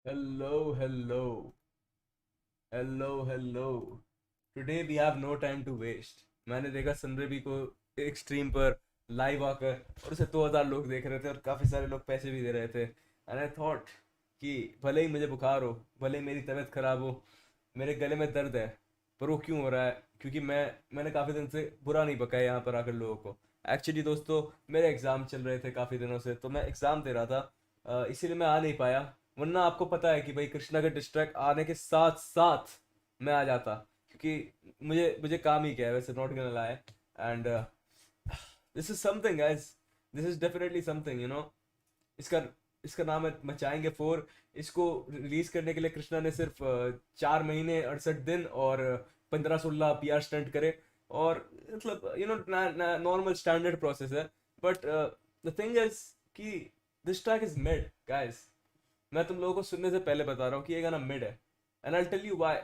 Hello, hello, hello, hello. Today we have no time to waste. मैंने देखा संदर्भी को एक स्ट्रीम पर लाइव आकर और उसे 2000 लोग देख रहे थे और काफी सारे लोग पैसे भी दे रहे थे एंड आई थॉट कि भले ही मुझे बुखार हो, भले ही मेरी तबीयत खराब हो, मेरे गले में दर्द है, पर वो क्यों हो रहा है? क्योंकि मैंने काफी दिन से बुरा नहीं बकाया यहाँ पर आकर लोगों को। एक्चुअली दोस्तों, मेरे एग्जाम चल रहे थे काफी दिनों से, तो मैं एग्जाम दे रहा था। इसीलिए मैं आ नहीं पाया। वरना आपको पता है कि भाई कृष्णा का डिस्ट्रैक्ट आने के साथ साथ मैं आ जाता, क्योंकि मुझे मुझे काम ही क्या है वैसे, not gonna lie. And this is something guys, this is definitely something, इसका इसका नाम है मचाएंगे फोर। इसको रिलीज करने के लिए कृष्णा ने सिर्फ 4 महीने 68 दिन और 15-16 पीआर स्टंट करे। और मतलब नॉर्मल स्टैंडर्ड प्रोसेस है। बट द थिंग इज कि this track is mid guys. मैं तुम लोगों को सुनने से पहले बता रहा हूँ कि ये गाना मिड है, and I tell you why.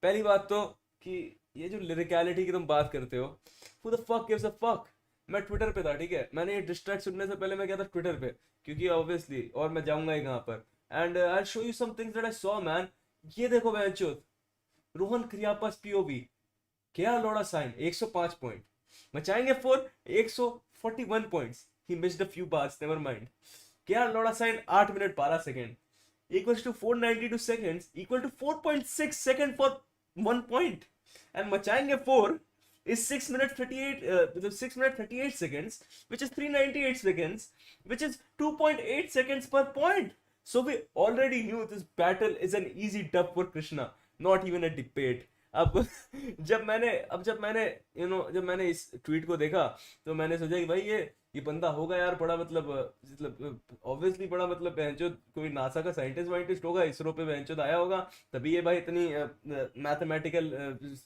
पहली बात तो कि ये जो लिरिकलिटी की तुम बात करते हो, who the fuck gives a fuck. मैं ट्विटर पे था, ठीक है, मैंने ये डिस्ट्रैक्ट सुनने से पहले मैं गया था ट्विटर पे, क्योंकि ऑब्वियसली और मैं जाऊंगा ही कहाँ पर। And I show you some things that I saw man. ये देखो बहनचोद, रोहन क्रियापास पीओवी, क्या लौड़ा साइन 105 पॉइंट, मचाएंगे for 141 points, he missed a few bars, never mind. क्या लौड़ा sign 8 minute 12 second equals to 492 seconds equal to 4.6 second for 1 point, and machayenge 4 is 6 minutes 38 6 minutes 38 seconds, which is 398 seconds, which is 2.8 seconds per point. So we already knew this battle is an easy dub for Krishna, not even a debate. अब जब मैंने जब मैंने इस tweet को देखा, तो मैंने सोचा कि भाई ये बंदा होगा यार बड़ा, मतलब ऑब्वियसली बड़ा, मतलब बहनचोद कोई नासा का साइंटिस्ट वाइंटिस्ट होगा, इसरो पे बहनचोद आया होगा, तभी ये भाई इतनी मैथमेटिकल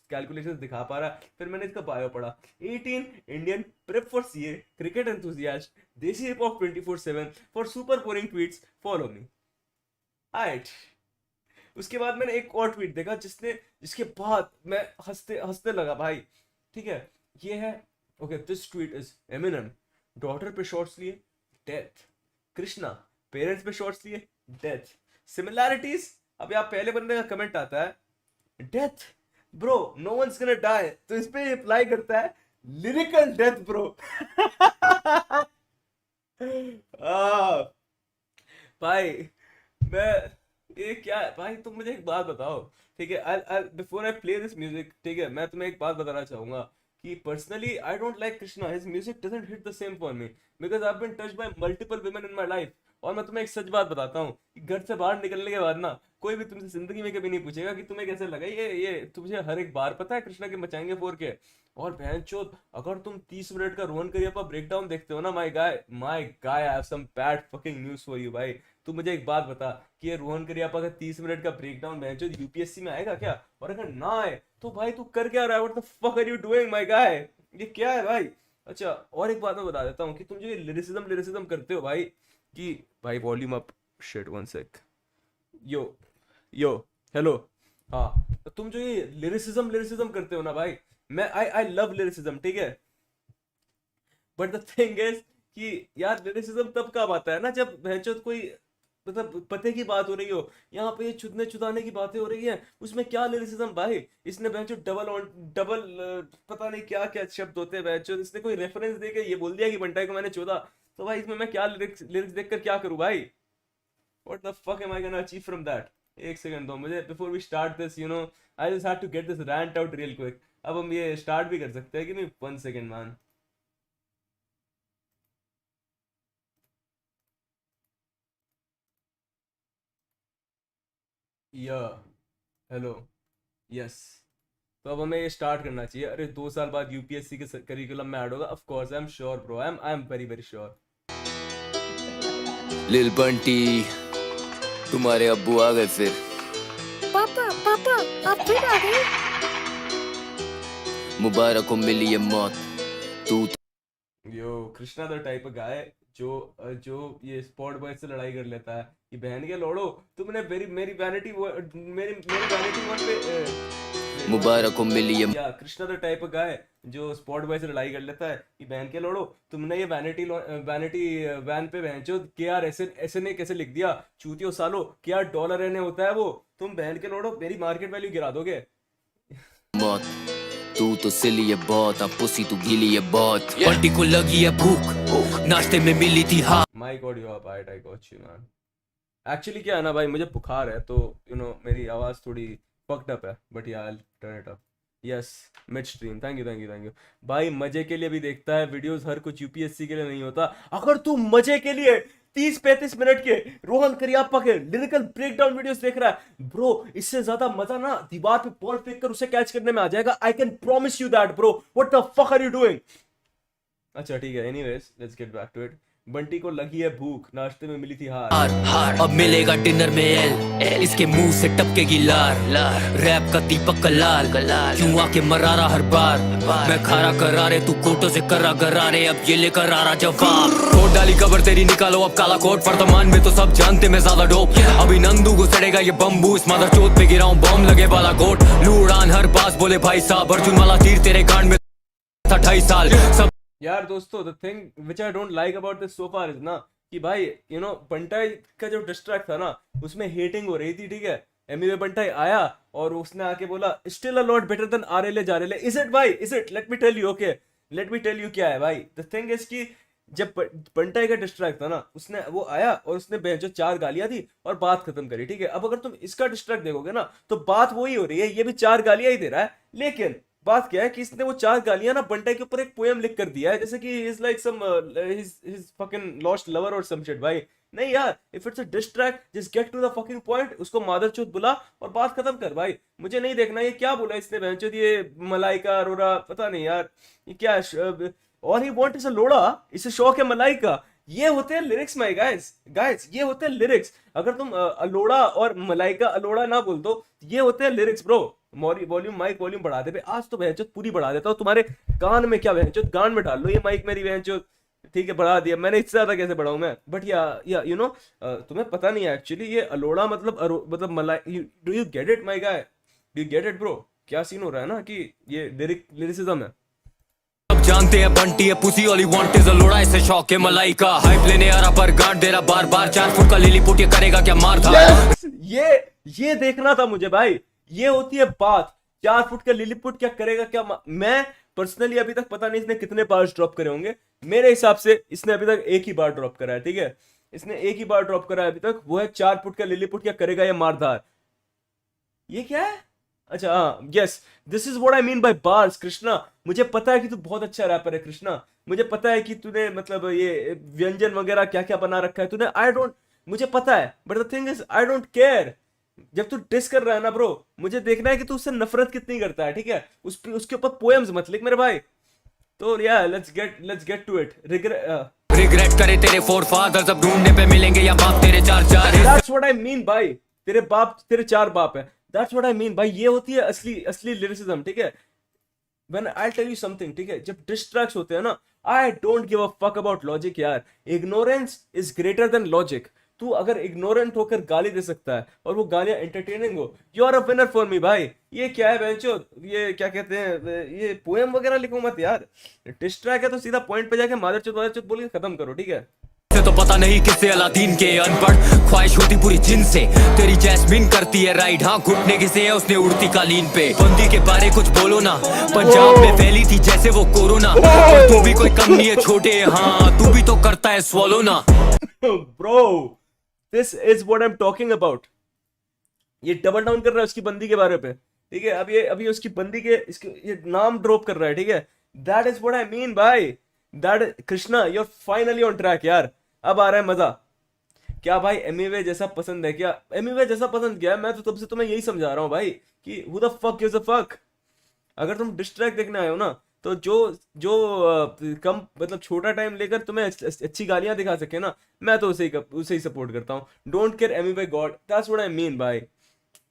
कैलकुलेशंस दिखा पा रहा है। फिर मैंने इसका बायो पढ़ा, 18 Indian prep for CA cricket enthusiast, desi hip hop 24/7 for super boring tweets, follow me. Height. उसके बाद मैंने एक और ट्वीट देखा जिसके बाद मैं हंसते हंसते लगा भाई। ठीक है, ये है, okay, this tweet is Eminem, daughter पे शॉर्ट्स लिए डेथ, कृष्णा पेरेंट्स पे शॉर्ट्स लिए डेथ, सिमिलैरिटीज। अब यहाँ पहले बंदे का कमेंट आता है death bro, no one's gonna die, तो इस पे अप्लाई करता है लिरिकल डेथ ब्रो। भाई मैं, ये क्या है भाई? तुम मुझे एक बात बताओ, ठीक है, I before I play this music, ठीक है, मैं तुम्हें एक बात बताना चाहूंगा कि personally I don't like Krishna, his music doesn't hit the same for me, because I have been touched by multiple women in my life. और मैं तुम्हें एक सच बात बताता हूँ कि घर से बाहर निकलने के बाद ना, कोई भी तुमसे जिंदगी में कभी नहीं पूछेगा कि तुम्हें कैसे लगा ये तुझे हर एक बार पता है कृष्णा के मचाएंगे फोर के। और बहन चोद, अगर तुम 30 मिनट का रोहन करियप्पा ब्रेक डाउन देखते हो ना, my guy I have some bad fucking news for you भाई। तू मुझे एक बात बता कि ये रोहन करियप्पा का 30 मिनट का ब्रेक डाउन बेंचो यूपीएससी में आएगा क्या? और अगर ना आए तो भाई तू कर क्या रहा है? What the fuck are you doing my guy? ये क्या है भाई? अच्छा, और एक बात मैं बता देता हूँ कि तुम जो ये लिरिसिज्म लिरिसिज्म करते हो भाई, कि भाई volume up, shit one sec, yo yo, hello, हाँ, तो तुम जो ये लिरिसिज्म लिरिसिज्म करते हो ना भाई, मैं आई आई लव लिरिसिज्म, ठीक है, बट द थिंग इज कि यार लिरिसिज्म तब काम आता है ना जब भैंचोद कोई, मतलब पते की बात हो रही हो। यहाँ पे ये चुदने चुदाने की बातें हो रही है, उसमें क्या लिरिसिज्म भाई? इसने भैंचोद डबल ऑन डबल, पता नहीं क्या क्या शब्द होते हैं भैंचोद, इसने कोई रेफरेंस दे के ये बोल दिया कि बंटाई को मैंने चोदा। तो भाई इसमें मैं क्या लिरिक्स लिरिक्स देखकर क्या करूँ भाई? What the fuck am I gonna achieve from that? एक सेकंड दो मुझे, before we start this, I just had to get this rant out real quick. अब हम ये स्टार्ट भी कर सकते हैं कि नहीं? 1 सेकंड मैन। या, हेलो, यस। तो अब हमें ये स्टार्ट करना चाहिए। अरे 2 साल बाद यूपीएससी के करिकुलम में ऐड होगा, of course I am sure bro, I am very very sure. लिल बंटी, तुम्हारे अब्बू आ गए फिर। पापा पापा, आप फिर आ गए? मुबारक हो मिली ये मौत। तू यो, कृष्णा द टाइप गाय जो ये स्पॉट बॉय से लड़ाई कर लेता है कि बहन के लोड़ो, तुमने मेरी मेरी वैनिटी मेरी मेरी वैनिटी वन पे मुबारक हो मिली ये या कृष्णा द टाइप का है जो स्पॉट बॉय से लड़ाई कर लेता है कि बहन के लोड़ो, तुमने ये वैनिटी वैन पे बहनचो के यार ऐसे ने कैसे लिख दिया, चूतियो सालो क्या डॉलर एने होता है वो, तुम बहन के लोड़ो मेरी मार्केट वैल्यू गिरा दोगे। मौत। तू तो सिली है बहुत, अब पुसी तू गीली है बहुत। बंटी को लगी है भूख, नाश्ते में मिली थी हाँ। My God you are right, I got you man. Actually क्या है ना भाई, मुझे बुखार है तो मेरी आवाज़ थोड़ी फक्ड अप है, बट या I turn it up. Yes, mid stream, thank you thank you thank you भाई। मजे के लिए भी देखता है वीडियोस, हर कुछ यूपीएससी के लिए नहीं होता। अगर तू मजे के लिए 30-35 मिनट के रोहन करियप्पा के लिरिकल ब्रेकडाउन वीडियोस देख रहा है ब्रो, इससे ज्यादा मजा ना दीवार पे बॉल फेंक कर उसे कैच करने में आ जाएगा। I can promise you that bro, what the fuck are you doing. अच्छा ठीक है, anyways let's get back to it. Bunty को लगी है भूख, नाश्ते में मिली थी हार। हार अब मिलेगा डिनर में एल, इसके मुंह से टपकेगी लार। रैप का दीपक कलाल, क्यों आके मरारा हर बार। मैं खारा करारे तू कोटो से करा गरारे, अब ये लेकर आ रहा जवाब। कोट डाली कबर तेरी निकालो अब काला कोट, वर्तमान में तो सब जानते मैं ज्यादा डोप। अभी नंदू को सड़ेगा ये बम्बू, इस मादर चोट पे गिराऊं बम लगे वाला गोट। लू उड़ान हर बास बोले भाई साहब, अर्जुन वाला तीर तेरे गांड में 28 साल सब। यार दोस्तों, the thing which I don't like about this so far is ना कि भाई बंटाई का जो डिस्ट्रैक्ट था ना उसमें हेटिंग हो रही थी, ठीक है। एमिवे बंटाई आया और उसने आके बोला still a lot better than RLA जारेले। इज इट भाई, is it? Let me tell you, okay let me tell you क्या है भाई। द थिंग इज कि जब बंटाई का डिस्ट्रैक्ट था ना, उसने वो आया और उसने जो 4 गालियां दी और बात खत्म करी, ठीक है। अब अगर तुम इसका डिस्ट्रैक्ट देखोगे ना तो बात वही हो रही है, ये भी 4 गालियां ही दे रहा है, लेकिन बात क्या है कि इसने वो 4 गालियां ना बंटाई के ऊपर एक पोएम लिख कर दिया है, जैसे कि is like some his fucking lost lover और सम शिट। भाई नहीं यार, if it's a dis track just get to the fucking point, उसको मादरचोद बुला और बात खत्म कर भाई। मुझे नहीं देखना ये क्या बोला इसने बहनचोद, ये मलाइका अरोरा पता नहीं यार ये क्या और ही वांट इज अ लोड़ा, इसे शौक है मलाइका। ये होते हैं लिरिक्स माय गाइस, गाइस ये होते हैं लिरिक्स। अगर तुम अलोड़ा और मलाइका अलोड़ा ना बोल दो, ये होते हैं lyrics bro. Volume mic volume बढ़ा दे बे, आज तो बहनचोद पूरी बढ़ा देता हूँ तुम्हारे कान में, क्या बहनचोद गान में डाल लो ये माइक मेरी बहनचोद। ठीक है बढ़ा दिया मैंने, इससे ज्यादा कैसे बढ़ाऊं मैं। बट या तुम्हें पता नहीं है एक्चुअली ये अलोड़ा मतलब मलाई, do you get it my guy, do you get it bro? क्या सीन हो रहा है ना कि ये लिरिसिज्म है। अब जानते हैं बंटी है पुसी वाली वांट इज अ लोड़ा, इसे शौक है मलाई का। हाइप लेने आ रहा पर गांड दे रहा बार बार। 4 फुट का लिलीपुट ये करेगा क्या मार था। ये देखना था मुझे भाई, ये होती है बात। 4 फुट का लिलीपुट क्या करेगा क्या मैं पर्सनली अभी तक पता नहीं इसने कितने बार ड्रॉप करे होंगे। मेरे हिसाब से इसने अभी तक एक ही बार ड्रॉप करा है, ठीक है। इसने एक ही बार ड्रॉप करा है अभी तक, वो है 4 फुट का लिलीपुट क्या करेगा या मारधार। ये क्या है? अच्छा हाँ, yes this is what I mean by bars Krishna. मुझे पता है कि तू बहुत अच्छा रैपर है कृष्णा, मुझे पता है कि तूने मतलब ये व्यंजन वगैरह क्या क्या बना रखा है तूने, आई डोंट, मुझे पता है, but the thing is I don't care. जब तू डिस कर रहा है ना ब्रो, मुझे देखना है कि तू उससे नफरत कितनी करता है, ठीक है। उसके ऊपर पोएम्स मत लिख मेरे भाई। तो yeah let's get to it. Regret करे तेरे फोरफादर्स, अब ढूंढने पे मिलेंगे या बाप तेरे 4 दैट्स व्हाट आई मीन भाई, तेरे 4 बाप है, दैट्स व्हाट आई मीन भाई। ये होती है असली लिरिसिज्म, ठीक है। When I'll tell you something, ठीक है, जब डिस्ट्रैक्ट्स होते हैं ना, I don't give a fuck about logic यार। Ignorance is greater than logic। तू अगर इग्नोरेंट होकर गाली दे सकता है और वो गालियां एंटरटेनिंग हो, you are a winner for me भाई। ये क्या है बेंचो, ये क्या कहते हैं, ये पोएम वगैरह लिखो मत यार। डिस्ट्रैक्ट है तो सीधा पॉइंट पे जाके मादरचोद बोल के खत्म करो, ठीक है। तो पता नहीं किससे अलादीन के अनपढ़ ख्वाहिश होती पूरी जिन से। तेरी जैस्मिन करती है राइड, हाँ घुटने किसे है उसने उड़ती कालीन पे। बंदी के बारे कुछ बोलो ना, पंजाब में फैली थी जैसे वो कोरोना। तू भी कोई कम नहीं है छोटे, हाँ तू भी तो करता है स्वॉलो ना। Bro this is what I am talking about. ये डबल डाउन कर रहा है उसकी बंदी के बारे पे, ठीक है। अभी उसकी बंदी के ये नाम ड्रॉप कर रहा है, ठीक है। That is what I mean भाई, that Krishna you are finally on track यार। अब आ रहा है मजा। क्या भाई एमिवे जैसा पसंद है क्या? एमिवे जैसा पसंद क्या है? मैं तो तब से तुम्हें यही समझा रहा हूँ भाई कि who the fuck gives a fuck. अगर तुम डिस्ट्रैक्ट देखने आए हो ना, तो जो कम मतलब छोटा टाइम लेकर तुम्हें अच्छी गालियां दिखा सके ना, मैं तो उसे ही सपोर्ट करता हूँ। डोंट केयर एमी गॉड, दैट्स व्हाट आई मीन भाई।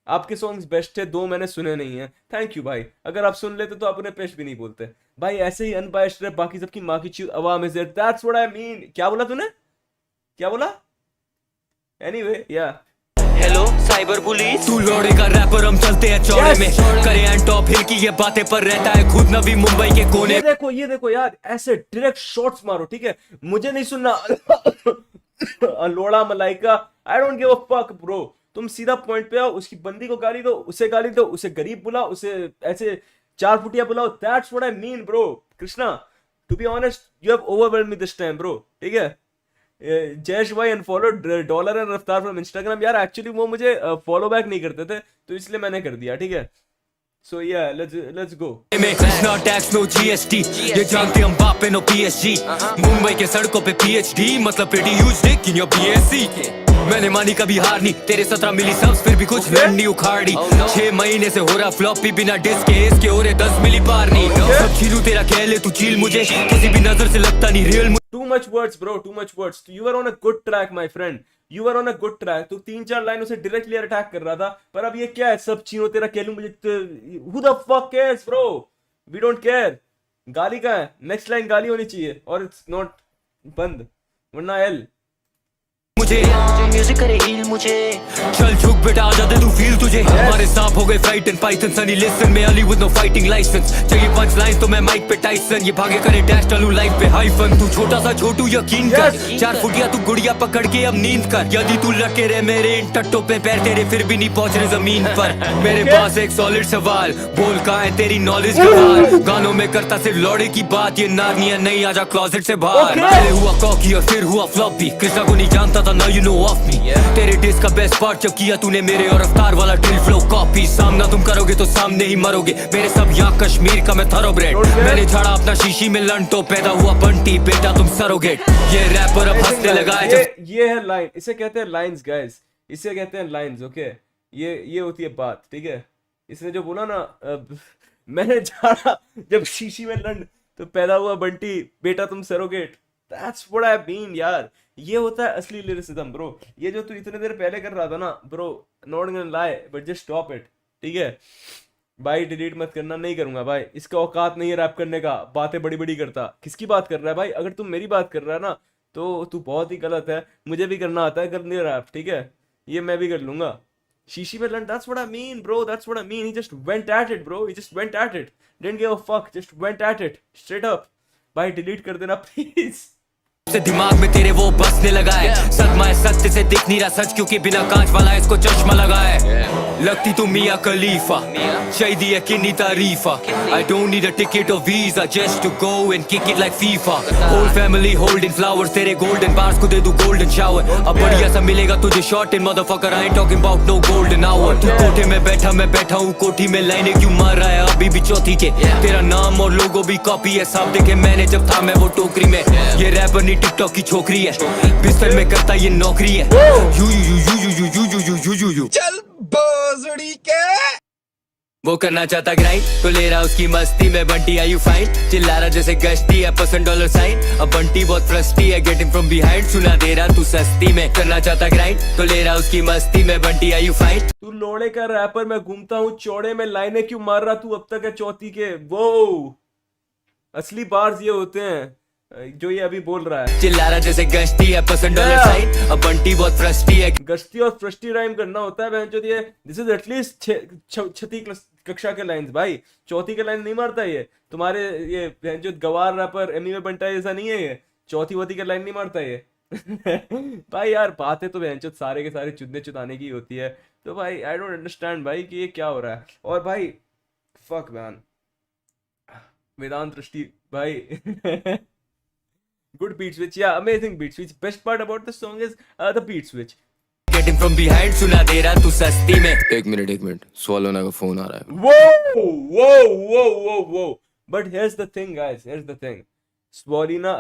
आपके सॉन्ग्स बेस्ट थे, 2 मैंने सुने नहीं है, थैंक यू भाई। अगर आप सुन लेते तो अपने पेश भी नहीं बोलते भाई। ऐसे ही अनबायस्ड रहे, बाकी सबकी माँ की चीज अवाम is there, that's what I mean. क्या बोला तूने, क्या बोला? एनीवे या हेलो साइबर पुलिस, तू लौड़े का रैपर, हम चलते हैं चौड़े में, करे एंड टॉप हिल की ये बातें पर रहता है खुद नवी मुंबई के कोने। ये देखो यार, ऐसे डायरेक्ट शॉट्स मारो, ठीक है? मुझे नहीं सुनना लोड़ा Malaika, I don't give a fuck bro. तुम सीधा पॉइंट पे आओ, उसकी बंदी को गाली दो, उसे गरीब बुलाओ, उसे ऐसे 4 फुटिया बुलाओ। That's what I mean bro. Krishna, to be honest, you have overwhelmed me this time bro, ठीक है? जयेश भाई unfollowed Dollar and Raftaar from Instagram. यार एक्चुअली वो मुझे फॉलो बैक नहीं करते थे, तो इसलिए मैंने कर दिया, ठीक है? So yeah let's go. Krishna tax no GST, ये जानते हम बापे नो पीएसजी, मुंबई के सड़कों पे पीएचडी मतलब pretty huge Dick in your BSc. मैंने मानी कभी हार नहीं, तेरे 17 मिली सब्स फिर भी कुछ लड़नी उखाड़ी। 6 महीने से हो रहा फ्लॉपी बिना डिस्क के, इसके हो रहे 10 मिली पार नहीं। सब छीलू तेरा कह ले तू चील, मुझे किसी भी नजर से लगता नहीं real. Too much words bro, too much words. You were on a good track my friend, you were on a good track. तू 3-4 लाइनों से डायरेक्टली अटैक कर रहा था, पर अब ये क्या है? सब चीनो तेरा कहलू मुझे who the fuck cares bro, we don't care। गाली का है, नेक्स्ट लाइन गाली होनी चाहिए, और इट्स नॉट बंद, वरना एल मुझे म्यूजिक करे हील मुझे। चल झुक बेटा, आजा दे तू फील तुझे। हमारे सांप हो गए fright and python, Sunny listen में Ali with no fighting licence. चाहिए पंच लाइंस तो मैं माइक पे टाइसन, ये भागे करे डैश चलूं लाइफ पे हाइफन। तू छोटा सा छोटू यकीन कर, 4 फुटिया तू गुड़िया पकड़ के अब नींद कर। यदि तू लगे रहे मेरे इन टट्टों पे पैर, तेरे फिर भी नहीं पहुंच रहे जमीन पर। मेरे पास एक सॉलिड सवाल, बोल कहाँ है तेरी नॉलेज गवार। गानों में करता सिर्फ लौड़े की बात, ये नारनिया नहीं आजा क्लोजेट से बाहर। पहले हुआ कॉकी और फिर हुआ फ्लॉपी, कृष्णा को नहीं जानता था now you know of me। तेरे डिस्क का बेस्ट पार्ट जब किया तूने मेरे और रफ्तार वाला ड्रिल फ्लो कॉपी। सामना तुम करोगे तो सामने ही मरोगे, मेरे सब यहाँ कश्मीर का मैं थॉरोब्रेड। मैंने झाड़ा अपना शीशी में लन तो पैदा हुआ बंटी, बेटा तुम सरोगेट। ये रैपर अब हंसने लगा है जब ये है लाइन, इसे कहते हैं लाइंस गाइस, इसे कहते हैं लाइंस, ओके? ये होती है बात, ठीक है? इसने जो बोला ना, मैंने झाड़ा जब शीशी में लन तो पैदा हुआ बंटी, बेटा तुम surrogate. That's what I mean यार, ये होता है असली लिरिसिज्म ब्रो। ये जो तू इतने देर पहले कर रहा था ना bro, not gonna lie but just stop it, ठीक है भाई? डिलीट मत करना, नहीं करूंगा भाई, इसका औकात नहीं है रैप करने का, बातें बड़ी बड़ी करता। किसकी बात कर रहा है भाई? अगर तुम मेरी बात कर रहा है ना, तो तू बहुत ही गलत है। मुझे भी करना आता है, कर लिया रैप, ठीक है? ये मैं भी कर लूंगा। शीशी में लन, that's what I mean bro, that's what I mean। He just went at it bro, he just went at it, didn't give a fuck, just went at it straight up। भाई डिलीट कर देना please. से दिमाग में तेरे वो बसने लगा है। सदमा है सत्य से दिख नहीं रहा सच, क्योंकि बिना कांच वाला इसको चश्मा लगा है। लगती तू मिया खलीफा, चाहिए है किन्नी तारीफा। I don't need a ticket or visa just to go and kick it like FIFA। Whole family holding flowers, तेरे golden bars को दे दूं golden shower। अब बढ़िया सा मिलेगा तुझे short in motherfucker, I ain't talking about no golden hour। तू कोठे में बैठा, मैं बैठा हूँ कोठी में, लाइनें क्यों मार रहा है अभी भी चौथी के। तेरा नाम और लोगो भी कॉपी है, सब देखे मैंने जब था मैं वो टोकरी में। ये रैपर टिकटॉक की छोकरी है, बिस्तर में करता ये नौकरी है। You you you you you you you you you you you चल बोजड़ी के वो करना चाहता ग्राइंड तो ले रहा उसकी मस्ती में। बंटी आर यू फाइन, चिल्ला रहा जैसे गश्ती है $% अब बंटी बहुत फ्रस्टी है, गेटिंग फ्रॉम बिहाइंड सुना दे रहा तू सस्ती में। करना चाहता ग्राइंड तो ले रहा उसकी मस्ती में। बंटी आर यू फाइन, तू लोड़े का रैपर, मैं घूमता हूँ चौड़े में, लाइनें क्यों मार रहा तू अब तक है चौथी के। वो असली बार्स ये होते हैं जो ये अभी बोल रहा है। चिल्ला रहा जैसे गश्ती है $% अब बंटी बहुत फ्रस्टी है। गश्ती और फ्रस्टी राइम करना होता है बहनचोद, ये दिस इज एटलीस्ट छठी कक्षा के लाइंस भाई, चौथी के लाइन नहीं मारता ये। तुम्हारे ये बहनचोद गवार रैपर एमी में बनता है ऐसा नहीं है, ये चौथी वौथी के लाइन नहीं मारता ये। भाई यार बातें तो बहनचोद सारे के सारे चुदने चुदाने की होती है, तो भाई आई डोंट अंडरस्टैंड भाई कि ये क्या हो रहा है। और भाई फक मैन, वेदांत दृष्टि भाई good beat switch, yeah, amazing beat switch। Best part about the song is the beat switch। Getting from behind सुना दे रहा तू सस्ती में। एक मिनट स्वालोना का फोन आ रहा है। Whoa। But here's the thing guys, here's the thing। स्वालिना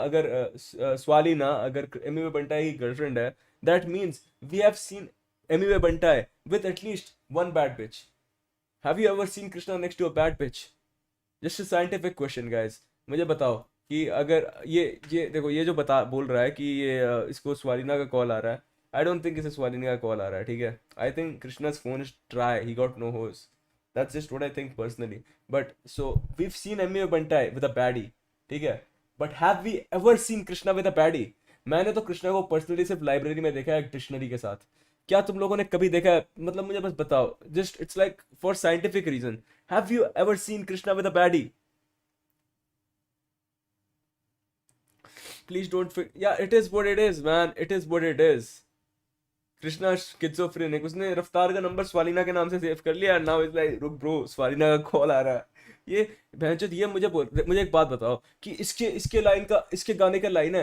अगर एमी वे बंटाई की गर्लफ्रेंड है, that means we have seen Emiway Bantai with at least one bad bitch। Have you ever seen Krishna next to a bad bitch? Just a scientific question guys, मुझे बताओ कि अगर ये देखो, ये जो बोल रहा है कि ये इसको स्वालिना का कॉल आ रहा है, आई डोंट थिंक इसे स्वालिना का कॉल आ रहा है, ठीक है? I think Krishna's phone is try, he got no host, that's just what I think personally. But so we have seen Emiway Bantai with a baddie, ठीक है? But have we ever seen Krishna with a baddie? मैंने तो कृष्णा को personally सिर्फ library में देखा है एक डिक्शनरी के साथ। क्या तुम लोगों ने कभी देखा है? मतलब मुझे बस बताओ, just it's like for scientific reason, have you ever seen Krishna with a baddie? Please don't yeah, it is what it is, man. It is what it is. Krishna schizophrenic, उसने रफ्तार का नंबर स्वालिना के नाम से सेव कर लिया, नाउ इज लाइक रुक bro, स्वालिना का कॉल आ रहा है। ये भैंचोद, ये मुझे एक बात बताओ कि इसके गाने का लाइन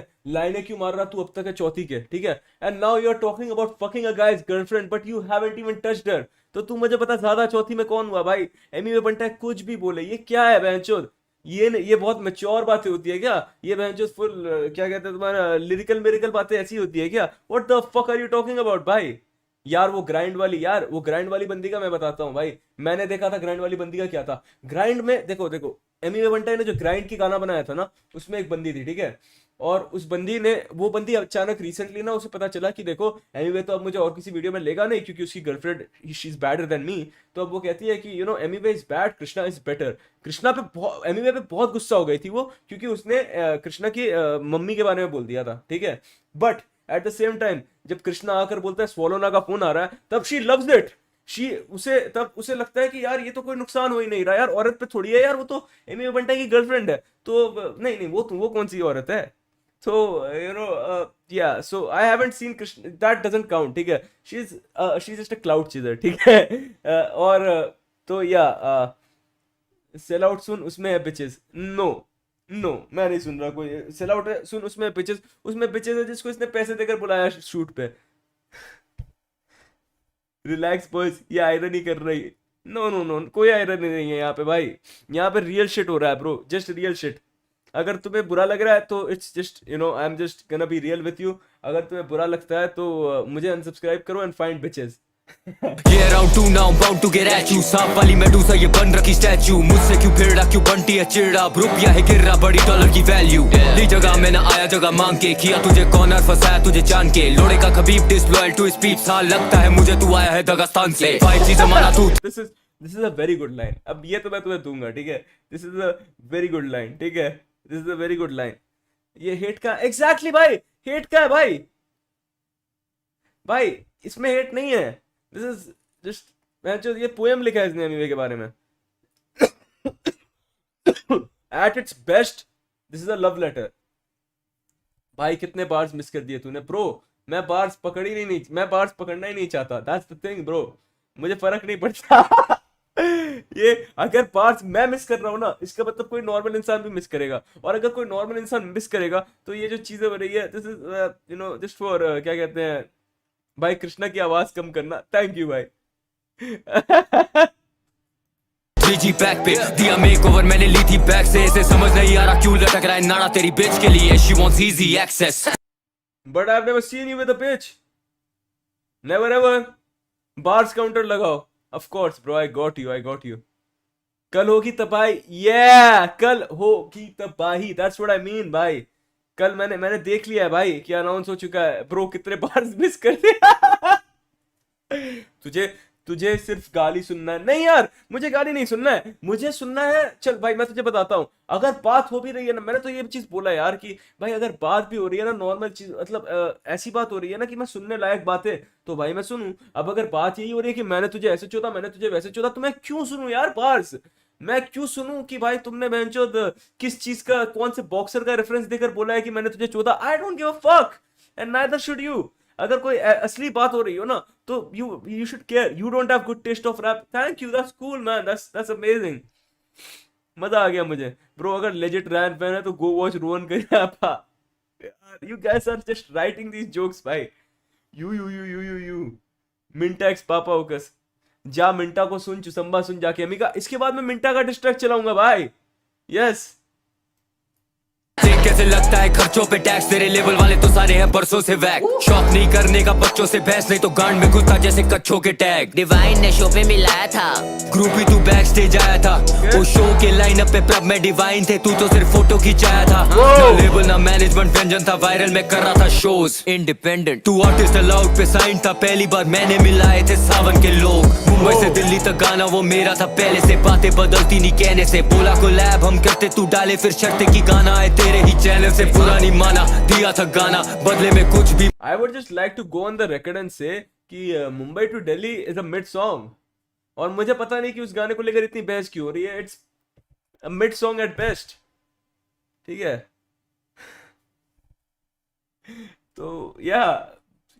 है क्यों मार रहा तू अब तक है चौथी के, ठीक है? And now you are talking about fucking a guy's girlfriend but you haven't even touched her. तो तू मुझे बता ज्यादा चौथी में कौन हुआ भाई? एमी में बनता है कुछ भी बोले, ये क्या है भैंचोद? ये बहुत मैच्योर बातें होती है क्या? ये भैंचोद फुल क्या कहते हैं तुम्हारा लिरिकल मेरिकल बातें ऐसी होती है क्या? What the fuck are you talking about भाई? यार वो ग्राइंड वाली बंदी का मैं बताता हूँ भाई। मैंने देखा था ग्राइंड वाली बंदी का क्या था। ग्राइंड में देखो एमी वेबंटा ने जो ग्राइंड की गाना बनाया था ना, उसमें एक बंदी थी, ठीक है? और उस बंदी ने, वो बंदी अचानक रिसेंटली ना उसे पता चला कि देखो एमी वे तो अब मुझे और किसी वीडियो में लेगा नहीं क्योंकि उसकी girlfriend she is better than me. तो अब वो कहती है कि you know Emiway is bad, Krishna is better. Krishna पे एमी वे पे बहुत गुस्सा हो गई थी वो, क्योंकि उसने कृष्णा की मम्मी के बारे में बोल दिया था, ठीक है? But at the same time जब कृष्णा आकर बोलता है स्वलोना का फोन आ रहा है, तब शी लव्स इट। तब उसे लगता है कि यार ये तो कोई नुकसान हो ही नहीं रहा यार, औरत पे थोड़ी है यार, वो तो एमी वेबंटा की गर्लफ्रेंड है। तो नहीं वो कौन सी औरत है? So you know yeah, so I haven't seen Krishna, that doesn't count, ठीक है? she's just a cloud chaser, ठीक है? और तो सेल आउट सुन, उसमें है bitches। नो मैं नहीं सुन रहा कोई सेल आउट है, सुन उसमें bitches है जिसको इसने पैसे देकर बुलाया शूट पे। रिलैक्स बॉयज, ये आयरनी कर रही है। नो कोई आयरनी नहीं है यहाँ पे भाई, यहाँ पे रियल शिट हो रहा है ब्रो, जस्ट रियल शिट। अगर तुम्हें बुरा लग रहा है तो it's just you know I am just gonna be real with you. अगर तुम्हें बुरा लगता है तो मुझे अनसब्सक्राइब करो एंड फाइंड बिचेस। ये round 2 now bound to get at you. सांप वाली मेडूसा ये बन रखी स्टैचू, मुझसे क्यों फिर रहा, क्यों बंटी है चिड़ा, रुपया है गिर रहा, बड़ी डॉलर की वैल्यू। ली जगह में ना आया जगह मांग के, किया तुझे कॉर्नर फंसाया तुझे जान के, लोड़े का खबीब डिसलॉयल टू स्पीड सा, लगता है मुझे तू आया है दगास्तान से। 5G जमाना तू। This is a very good line. अब ये तो मैं तुम्हें दूंगा, ठीक है? This is a very good line, ठीक है? This is a very good line. ये हेट का एग्जैक्टली भाई, हेट का है भाई इसमें हेट नहीं है। दिस इज जस्ट, मैं जो ये पोएम लिखा है इसने एमी वे के बारे में। At its best this is a love letter. भाई कितने बार्स मिस कर दिए तूने ब्रो। मैं बार्स पकड़ना ही नहीं चाहता, दैट्स द थिंग ब्रो। मुझे फर्क नहीं पड़ता। ये अगर पार्ट्स मैं मिस कर रहा हूँ ना, इसका मतलब कोई नॉर्मल इंसान भी मिस करेगा, और अगर कोई नॉर्मल इंसान मिस करेगा तो ये जो चीजें हो रही है, this is you know just for क्या कहते हैं भाई, कृष्णा की आवाज कम करना। थैंक यू भाई। 3G बैक पे दिया मेकओवर मैंने ली थी बैक से, इसे समझ नहीं आ रहा क्यों लटक रहा है नाड़ा तेरी बिच के लिए, she wants easy access but I have never seen you with a bitch, never ever. Bars counter लगाओ। Of course bro, I got you. कल होगी तबाही, कल होगी तबाही, that's what I mean भाई। कल मैंने देख लिया है भाई कि अनाउंस हो चुका है ब्रो। कितने बार मिस कर दिया। तुझे सिर्फ गाली सुनना है? नहीं यार, मुझे गाली नहीं सुनना है, मुझे सुनना है। चल भाई मैं तुझे बताता हूँ, अगर बात हो भी रही है ना, मैंने तो ये चीज बोला यार कि भाई अगर बात भी हो रही है ना, नॉर्मल चीज, मतलब ऐसी बात हो रही है ना कि मैं सुनने लायक बात है, तो भाई मैं सुनूं। अब अगर बात यही हो रही है कि मैंने तुझे ऐसे चोदा, मैंने तुझे वैसे चोदा, तो मैं क्यों सुनूं यार बार्स? मैं क्यों सुनूं कि भाई तुमने बेंचोद किस चीज का, कौन से बॉक्सर का रेफरेंस देकर बोला है कि मैंने तुझे चोदा? I don't give a fuck and neither should you. अगर कोई असली बात हो रही हो ना तो you should care. You don't have good taste of rap. Thank you, that's cool man, that's amazing. मजा आ गया मुझे ब्रो। अगर लेजिट रैन फैन है तो go watch Rohan Cariappa. You guys are just writing these jokes भाई। you मिंटा एक्स पापा ओकस, जा मिंटा को सुन, चुसंबा सुन जाके अमिका। इसके बाद मैं मिंटा का डिस्ट्रैक्ट चलाऊंगा भाई। यस कैसे लगता है खर्चों पे टैक्स, तेरे लेवल वाले तो सारे हैं परसों से वैक। शौक नहीं करने का बच्चों से बहस, नहीं तो गांड में घुसता जैसे कच्छों के टैग। डिवाइन ने शो पे मिलाया था, ग्रुप ही तू बैक स्टेज आया था। वो शो के लाइनअप पे प्रब में डिवाइन थे, तू तो सिर्फ फोटो खिंचाया था। ना लेवल ना मैनेजमेंट व्यंजन था, वायरल में कर रहा था शोज इंडिपेंडेंट। तू आर्टिस्ट अलाउड पे साइन था, पहली बार मैंने मिलाए थे सावन के लोग। मुंबई से दिल्ली तक गाना वो मेरा था पहले से, बातें बदलती नहीं कहने से। बोला को लैब हम करते, तू डाले फिर शर्त की गाना आए तेरे ही चैनल से, पूरा नहीं माना, दिया था गाना बदले में कुछ भी। I would just like to go on the record and say कि Mumbai to Delhi is a mid song, और मुझे पता नहीं कि उस गाने को लेकर इतनी बहस क्यों हो रही है। It's a mid song at best, ठीक है। तो या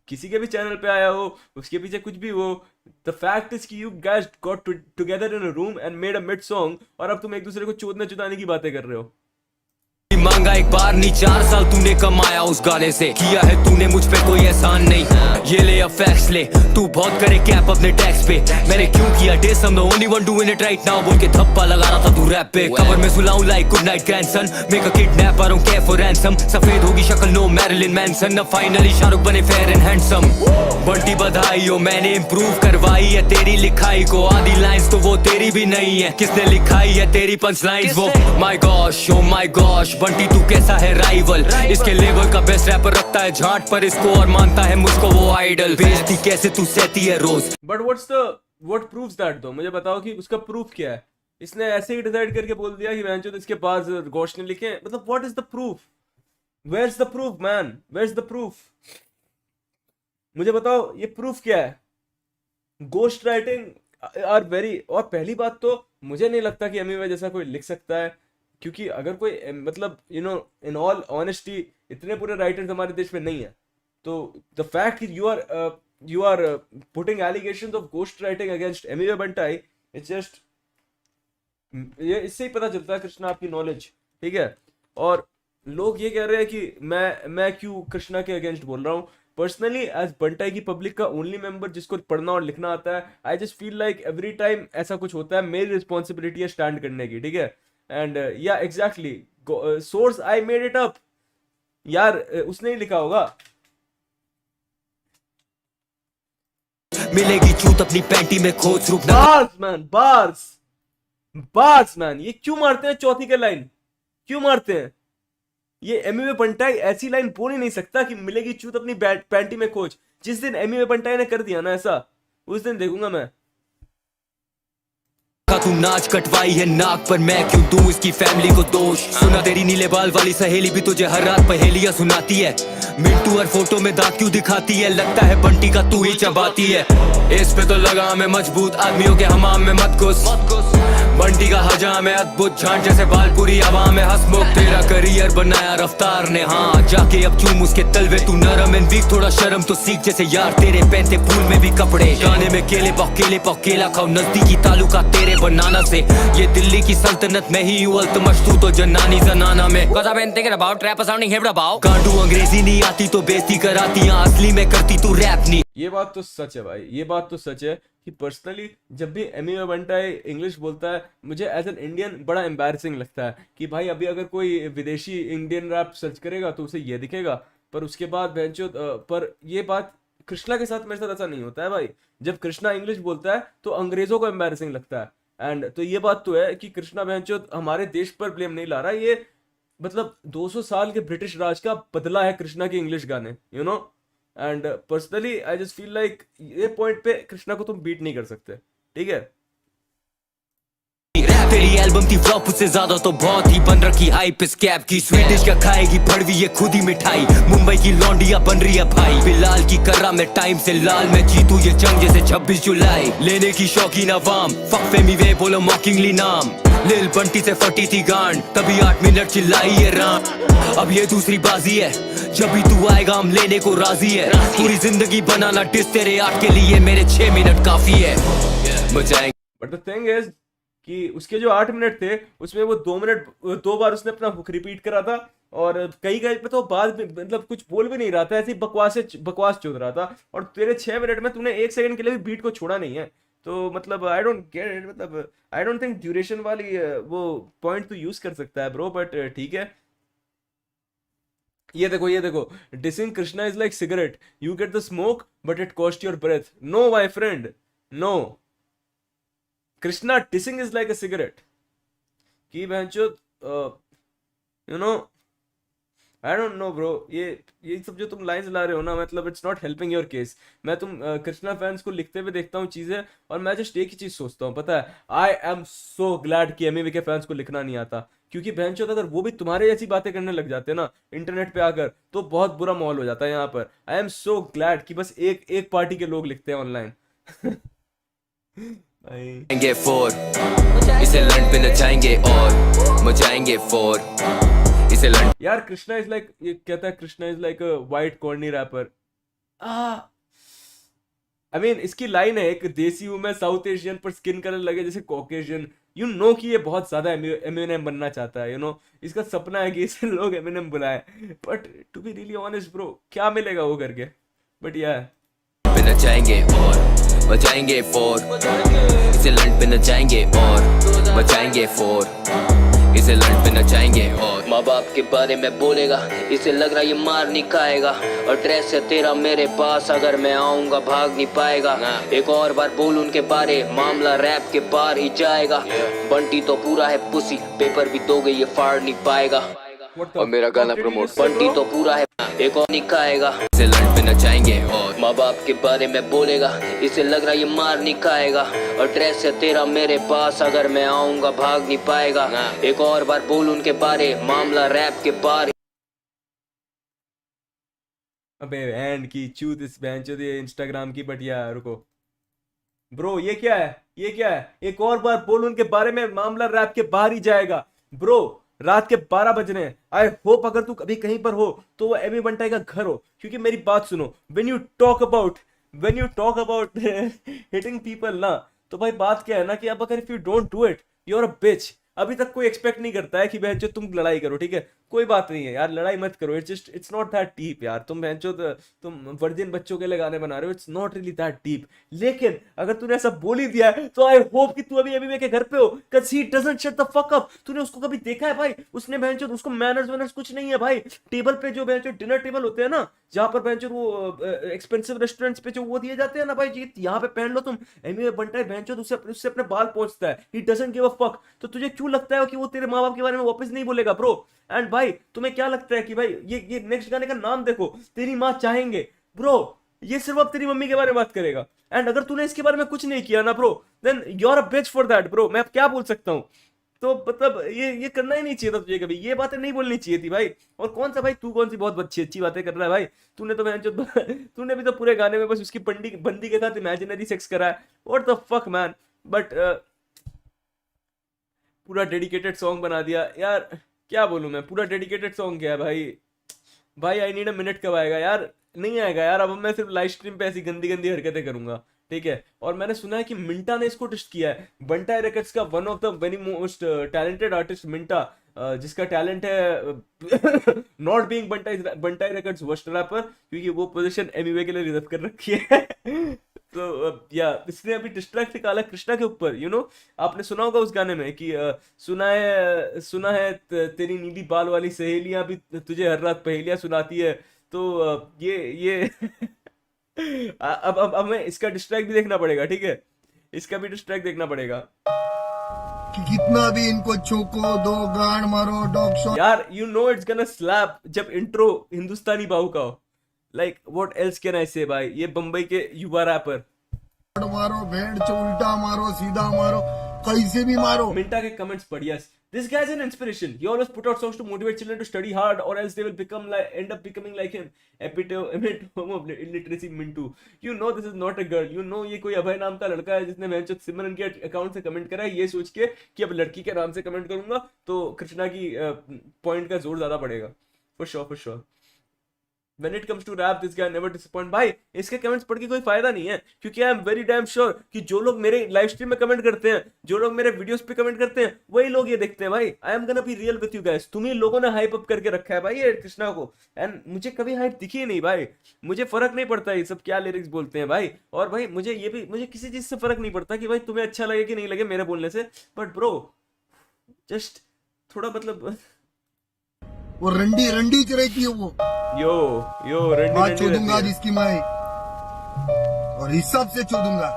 किसी के भी चैनल पे आया हो, उसके पीछे कुछ भी हो, द फैक्ट इज कि you guys got together in a room and made a mid song, और अब तुम एक दूसरे को चोदने चुदाने की बातें कर रहे हो। मांगा एक बार नहीं 4 साल तूने कमाया उस गाने से, किया है तूने मुझ पे कोई एहसान नहीं, ये ले अब फैक्स ले, तू बहुत करे कैप अपने टैक्स पे, मैंने क्यों किया dish, I'm the only one doing it right now, बोल के थप्पा लगा रहा था तू रैप पे, कवर में सुलाऊं like good night grandson, make a kidnap, I don't care for ransom, सफेद होगी शक्ल नो मैरिलिन मैनसन, अब फाइनली शाहरुख बने फेयर एंड हैंडसम, बंटी बधाई हो मैंने इम्प्रूव करवाई है तेरी लिखाई को, आधी लाइंस तो वो तेरी भी नहीं है, किसने लिखाई है तेरी पंच लाइंस वो, my gosh oh my gosh, Bunty तू कैसा है राइवल, इसके लेवल का बेस्ट रैपर रखता है झांट पर इसको और मानता है मुझको वो आइडल, बेइज्जती कैसे तू सहती है रोज। बट व्हाट प्रूव्स दैट, तो मुझे बताओ कि उसका प्रूफ क्या है। इसने ऐसे ही डिसाइड करके बोल दिया कि बहनचोद इसके पास घोष ने लिखे, मतलब what is the proof, where is the proof man, where is the proof, मुझे बताओ ये प्रूफ क्या है। गोस्ट राइटिंग आर वेरी, और पहली बात तो मुझे नहीं लगता कि एमी जैसा कोई लिख सकता है, क्योंकि अगर कोई मतलब इन ऑल ऑनेस्टी इतने पूरे राइटर्स हमारे देश में नहीं है, तो the fact you are putting allegations of ghost writing against Emiway Bantai, it's just, ये इससे ही पता चलता है कृष्णा आपकी नॉलेज, ठीक है। और लोग ये कह रहे हैं कि मैं क्यों कृष्णा के अगेंस्ट बोल रहा हूँ। पर्सनली एज बंटाई की पब्लिक का ओनली मेंबर जिसको पढ़ना और लिखना आता है, I just feel like every time ऐसा कुछ होता है मेरी रिस्पॉन्सिबिलिटी है स्टैंड करने की, ठीक है। एंड या exactly source I made it up, यार उसने ही लिखा होगा। मिलेगी चूत अपनी पैंटी में खोज रुकना, बार्स मैन, बार्स मैन, ये क्यों मारते हैं चौथी के लाइन, क्यों मारते हैं ये। एमी बंटाई ऐसी लाइन बोल ही नहीं सकता कि मिलेगी चूत अपनी पैंटी में खोज। जिस दिन एमी बंटाई ने कर दिया ना ऐसा, उस दिन देखूंगा मैं। तू नाच कटवाई है नाक पर, मैं क्यों दूं इसकी फैमिली को दोष, सुना तेरी नीले बाल वाली सहेली भी तुझे हर रात पहेलियां सुनाती है, मिंटू हर फोटो में दाग क्यों दिखाती है, लगता है बंटी का तू ही चबाती है, इस पे तो लगा मैं मजबूत आदमियों के हमाम में मत घुस, बंटी का हजाम है अद्भुत झांट जैसे बालपुरी आवाम में हंसमुख, तेरा करियर बनाया रफ्तार ने, हाँ जाके अब चूम उसके तलवे, तू नरम एंड वीक थोड़ा शर्म तो सीख, जैसे यार तेरे पहनते फूल में भी कपड़े, गाने में केले पाव केला खाओ, नजदीकी तालुका तेरे बनाना से, ये दिल्ली की सल्तनत में ही हूँ अल्तमश, तू तो जनानी जनाना में, cause I've been thinking about rap sounding hip about, कांडू अंग्रेजी नहीं आती तो बेइज्जती कराती, असली में करती तू रैप नहीं। ये बात तो सच है भाई, ये बात तो सच है कि पर्सनली जब भी एमी बंटाई इंग्लिश बोलता है, मुझे एज एन इंडियन बड़ा एम्बैरसिंग लगता है कि भाई अभी अगर कोई विदेशी इंडियन रैप सर्च करेगा तो उसे ये दिखेगा, पर उसके बाद बेंचो, पर ये बात कृष्णा के साथ मेरे साथ ऐसा नहीं होता है भाई। जब कृष्णा इंग्लिश बोलता है तो अंग्रेजों को एम्बैरसिंग लगता है। एंड तो ये बात तो है कि कृष्णा बेंचो हमारे देश पर ब्लेम नहीं ला रहा, ये मतलब 200 साल के ब्रिटिश राज का बदला है कृष्णा के इंग्लिश गाने, you know. And personally I just feel like ये पॉइंट पे कृष्णा को तुम बीट नहीं कर सकते, ठीक है। तेरी एल्बम थी फ्लॉप, उससे ज्यादा तो बहुत ही बन रखी हाइप इस कैप की, स्वीडिश का खाएगी भड़वी ये खुद ही मिठाई, मुंबई की लौंडिया बन रही है भाई, बिलाल की कर्रा में टाइम से लाल मैं जीतू ये जंग जैसे 26 जुलाई, लेने की शौकीन अवाम फक फेमी वे बोलो मॉकिंगली नाम, लिल बंटी से फटी थी गांड तभी 8 मिनट चिल्लाई ये राम, अब ये दूसरी बाजी है जब भी तू आएगा हम लेने को राजी है, पूरी जिंदगी बनाना डिस तेरे 8 के लिए मेरे 6 मिनट काफी है, बचाएंगे। बट द थिंग इज कि उसके जो 8 मिनट थे उसमें वो 2 मिनट 2 बार उसने अपना हुक रिपीट करा था, और कई पे तो बाद में मतलब कुछ बोल भी नहीं रहा था, ऐसी बकवास चल रहा था, और तेरे 6 मिनट में तूने 1 सेकंड के लिए भी बीट को छोड़ा नहीं है, तो मतलब आई डोंट गेट इट, मतलब आई डोंट थिंक ड्यूरेशन वाली वो पॉइंट तू यूज कर सकता है ब्रो, बट ठीक है। ये देखो dissing Krishna is like cigarette, you get the smoke but it cost your breath, no my friend no, Krishna dissing is like a cigarette कि बहनचोद you know I don't know bro, ये सब जो तुम लाइंस ला रहे हो ना, मतलब it's not helping your case. मैं कृष्णा फैंस को लिखते हुए देखता हूँ चीजें, और मैं जस्ट एक ही चीज सोचता हूँ, पता है, आई एम सो ग्लैड कि एमवीवी के फैंस को लिखना नहीं आता, क्योंकि बहनचोद अगर वो भी तुम्हारे जैसी बातें करने लग जाते हैं ना इंटरनेट पे आकर, तो बहुत बुरा माहौल हो जाता है यहाँ पर। आई एम सो ग्लैड कि बस एक एक पार्टी के लोग लिखते हैं ऑनलाइन। भाई जाएंगे फोर, इसे लंड पे नचाएंगे और मचाएंगे फोर, इसे लंड। यार कृष्णा इज लाइक, ये कहता है Krishna is like a white corny rapper. I mean इसकी लाइन है, एक देसी हूं मैं साउथ एशियन पर स्किन कलर लगे जैसे कॉकेशियन। यू नो कि ये बहुत ज्यादा एमिनेम बनना चाहता है, यू नो इसका सपना है कि इसे लोग एमिनेम बुलाए, but to be really honest bro, क्या मिलेगा वो करके, बट यार पे नचाएंगे और मचाएंगे फोर, इसे लंड पे नचाएंगे और मचाएंगे फोर, इसे लंड पे नचाएंगे और। माँ बाप के बारे में बोलेगा, इसे लग रहा ये मार नहीं खाएगा, और ड्रेस है तेरा मेरे पास, अगर मैं आऊंगा भाग नहीं पाएगा। एक और बार बोल उनके बारे, मामला रैप के पार ही जाएगा। बंटी तो पूरा है पुसी, पेपर भी दोगे ये फाड़ नहीं पाएगा। और मेरा गाना प्रमोट, बंटी तो पूरा है, एक और नहीं खाएगा, इसे लंड पे नचाएंगे और। माँ बाप के बारे में बोलेगा, इसे लग रहा ये मार नहीं खाएगा, और ड्रेस है तेरा मेरे पास, अगर मैं आऊंगा भाग नहीं पाएगा। एक और बार बोल उनके बारे, मामला रैप के पार। अबे एंड की चूत इस बेंचो ये इंस्टाग्राम की, बट यार रुको ब्रो, ये क्या है, ये क्या है, एक और बार बोल उनके बारे में, मामला रैप के बाहर ही जाएगा। ब्रो रात के 12 बज रहे हैं, आई होप अगर तू कभी कहीं पर हो तो वो एमी बंटाई का घर हो, क्योंकि मेरी बात सुनो, when you talk about hitting people ना, तो भाई बात क्या है ना कि अब अगर if you don't do it you are a bitch. अभी तक कोई एक्सपेक्ट नहीं करता है कि बहन जो तुम लड़ाई करो, ठीक है, कोई बात नहीं है यार, लड़ाई मत करो, it's just it's not that deep यार। तुम बहन जो तुम वर्जिन बच्चों के लिए गाने बना रहे हो, it's not really that deep. लेकिन अगर तूने ऐसा बोल ही दिया है तो आई होप कि तू अभी एमवीवे के घर पे हो, cuz he doesn't shut the fuck up। तूने उसको कभी देखा है भाई, उसने बहन जो उसको मैनर्स कुछ नहीं है भाई। टेबल पे जो बहन जो डिनर टेबल होते हैं ना, जहां पर बहन जो वो एक्सपेंसिव रेस्टोरेंट्स पे जो वो दिए जाते हैं ना भाई, जी यहाँ पे पहन लो तुम, एमवीवे बंटाई बहन जो उससे अपने बाल पहुंचता है, he doesn't give a fuck। तो तुझे क्यों लगता है कि वो तेरे माँ बाप के बारे में वापस नहीं बोलेगा ब्रो? एंड भाई तुम्हें क्या लगता है कि भाई ये नेक्स्ट गाने का नाम देखो, तेरी माँ चाहेंगे ब्रो, ये सिर्फ अब तेरी मम्मी के बारे में बात करेगा। एंड अगर तूने इसके बारे में कुछ नहीं किया ना bro, then you are a bitch for that bro. मैं अब क्या बोल सकता हूँ? तो मतलब ये करना ही नहीं चाहिए था तुझे, कभी ये बातें नहीं बोलनी चाहिए थी भाई। और कौन सा भाई, तू कौन सी बहुत अच्छी बातें कर रहा है भाई? तूने तो तूने भी तो पूरे गाने में बस उसकी बंदी के साथ इमेजिनरी सेक्स करा है। What the fuck man. But पूरा डेडिकेटेड सॉन्ग बना दिया यार, क्या बोलूं मैं, पूरा डेडिकेटेड सॉन्ग क्या है भाई। भाई आई नीड अ मिनट कब आएगा यार? नहीं आएगा यार, अब मैं सिर्फ लाइव स्ट्रीम पे ऐसी गंदी गंदी हरकतें करूंगा, ठीक है। और मैंने सुना है कि मिंटा ने इसको टिस्ट किया है, बंटाई रिकॉर्ड्स का one of the very most talented artist Minta, जिसका टैलेंट है not being Bantai Records worst rapper, क्योंकि वो पोजीशन एमवीवे के लिए रिजर्व कर रखी है। तो या इसने अभी डिस्ट्रैक्ट निकाला कृष्णा के ऊपर, यू नो आपने सुना होगा उस गाने में कि सुना है तेरी नीली बाल वाली सहेलियां भी तुझे हर रात पहेलियां सुनाती है। तो ये अब हमें इसका डिस्ट्रैक्ट भी देखना पड़ेगा, ठीक है, इसका भी डिस्ट्रैक्ट देखना पड़ेगा कि कितना भी इनको चोको दो, गांड मारो, डॉग शो। यार। यू नो इट्स गonna स्लैप जब इंट्रो हिंदुस्तानी बाहू का हो। Like what else can I से भाई, ये बंबई के युवा रैपर। मारो भेड़ च उल्टा मारो, सीधा मारो, कैसे भी मारो। मिंटा के कमेंट्स बढ़िया। This guy is an inspiration. He always put out songs to motivate children to study hard, or else they will end up becoming like him. Epitome of illiteracy, Mintu. You know this is not a girl. You know ये कोई अभय नाम का लड़का है जिसने मैंने सिमरन के account से कमेंट करा है, ये सोच के कि अब लड़की के नाम से कमेंट करूंगा तो कृष्णा की पॉइंट का जोर ज्यादा पड़ेगा। For sure. When it comes to rap, this guy never disappoint। भाई इसके कमेंट्स पढ़ के कोई फायदा नहीं है, क्योंकि आई एम वेरी डैम श्योर कि जो लोग मेरे लाइव स्ट्रीम में कमेंट करते हैं, जो लोग मेरे वीडियोस पे कमेंट करते हैं, वही लोग ये देखते हैं भाई। I am gonna be real with you guys, तुम ही लोगों ने हाइप अप करके रखा है भाई ये कृष्णा को, एंड मुझे कभी हाइप दिखी नहीं भाई। मुझे फर्क नहीं पड़ता ये सब क्या लिरिक्स बोलते हैं भाई। और भाई मुझे किसी चीज से फर्क नहीं पड़ता कि भाई तुम्हें अच्छा लगे कि नहीं लगे मेरे बोलने से, बट ब्रो जस्ट थोड़ा मतलब वो रंडी च रहती है वो। यो रंडी आज चोदूंगा आज इसकी मैं, और हिसाब से चोदूंगा।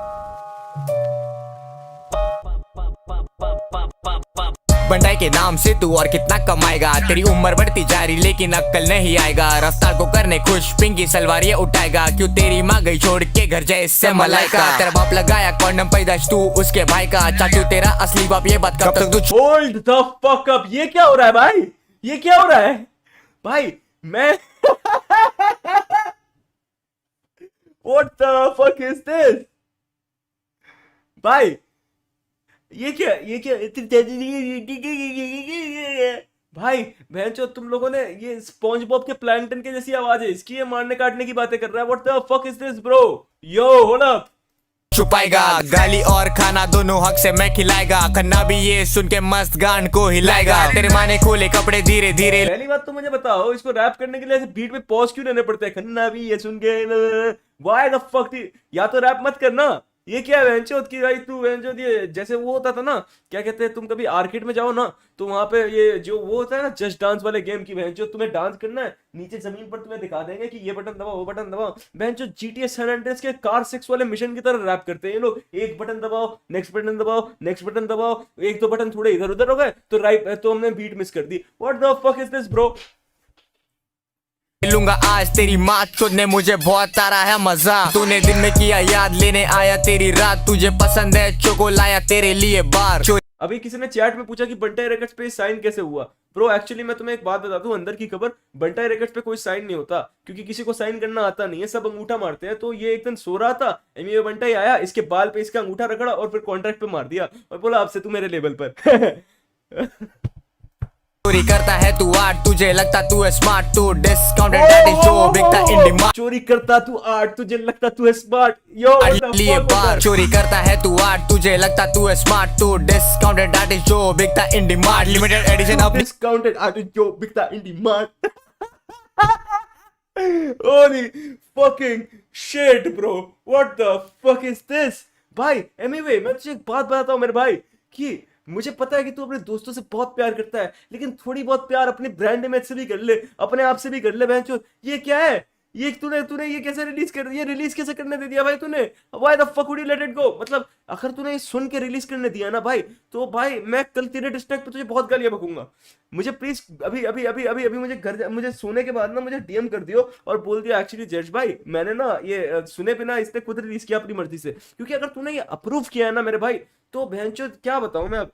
बंटाई के नाम से तू और कितना कमाएगा। तेरी उम्र बढ़ती जा रही लेकिन अक्कल नहीं आएगा। रफ्तार को करने खुश पिंकी सलवार ये उठाएगा। क्यों तेरी माँ गई छोड़ के घर जैसे मलाइका। तेरा बाप लगाया कॉन्डम पैदाश तू उसके भाई का। चाचू तेरा असली बाप ये बात कब तक तू होल्ड द फक अप। ये क्या हो रहा है भाई? ये क्या हो रहा है भाई? मैं What the fuck is this? भाई ये क्या भाई भैंचो तुम लोगों ने ये स्पॉन्ज बॉब के प्लैंकटन के जैसी आवाज है इसकी। ये मारने काटने की बातें कर रहा है। What the fuck is this bro? Yo hold up। छुपाएगा गाली और खाना दोनों हक से मैं खिलाएगा। खन्ना भी ये सुन के मस्त गान को हिलाएगा। तेरे माँ ने खोले कपड़े धीरे धीरे। पहली बात तो मुझे बताओ इसको रैप करने के लिए ऐसे बीट पे पॉज क्यों लेने पड़ते हैं? खन्ना भी ये सुन के व्हाई द फक। या तो रैप मत करना। ये क्या है वेंचोद की भाई? तू वेंचोद ये जैसे वो होता था ना, क्या कहते हैं, तुम कभी आर्केड में जाओ ना तो वहां पे ये जो वो होता है ना जस्ट डांस वाले गेम की, वेंचोद तुम्हें डांस करना है नीचे जमीन पर तुम्हें दिखा देंगे कि ये बटन दबाओ वो बटन दबाओ। वेंचोद GTA सैन एंड्रेस के कार 6 वाले मिशन की तरह रैप करते हैं ये लोग। एक बटन दबाओ नेक्स्ट बटन दबाओ नेक्स्ट बटन दबाओ। एक दो बटन थोड़े इधर उधर हो गए तो राइट तो हमने बीट मिस कर दी। What the fuck is this bro? लूंगा आज तेरी माँ चोद ने मुझे बहुत आ रहा है मजा। तूने दिन में किया याद लेने आया तेरी रात। तुझे पसंद है चोको लाया तेरे लिए बार। अभी किसी ने चैट में पूछा कि बंटाई रिकॉर्ड्स पे साइन कैसे हुआ। ब्रो एक्चुअली मैं तुम्हें एक बात बता दूं अंदर की खबर, बंटाई रिकॉर्ड्स पे कोई साइन नहीं होता क्योंकि किसी को साइन करना आता नहीं है, सब अंगूठा मारते हैं। तो ये एक दिन सो रहा था, एमए बंटाई आया, इसके बाल पे इसका अंगूठा रगड़ा और फिर कॉन्ट्रैक्ट पे मार दिया और बोला अब से तू मेरे लेवल पर। चोरी करता है तू आर्ट तुझे लगता तू है स्मार्ट। तू डिस्काउंटेड दैट इज जो बिकता इन डिमांड। चोरी करता तू आर्ट तुझे लगता तू है स्मार्ट। यो लिए बार चोरी करता है तू आर्ट तुझे लगता तू है स्मार्ट। तू डिस्काउंटेड दैट इज जो बिकता in demand. Limited edition of discounted that is जो बिकता in demand. Holi fucking shit bro, what the fuck is this? भाई एनीवे मैं तुझे एक बात बताता हूं मेरे भाई कि मुझे पता है कि तू अपने दोस्तों से बहुत प्यार करता है, लेकिन थोड़ी बहुत प्यार अपने ब्रांड इमेज से भी कर ले, अपने आप से भी कर ले। बहनचोद ये क्या है? ये तूने ये कैसे रिलीज कर, ये रिलीज कैसे करने दे दिया भाई तूने? Why the fuck would you let it go? मतलब अगर तूने ये सुन के रिलीज करने दिया ना भाई तो भाई मैं कल तेरे डिस्ट्रैक्ट पे तुझे बहुत गालियां बकूंगा। मुझे प्लीज अभी अभी अभी अभी अभी मुझे सोने के बाद ना मुझे डीएम कर दियो और बोल दिया एक्चुअली जज भाई मैंने ना ये सुने बिना इसने खुद रिलीज किया अपनी मर्जी से। क्योंकि अगर तूने ये अप्रूव किया है ना मेरे भाई तो बहनचोद क्या बताऊं मैं अब।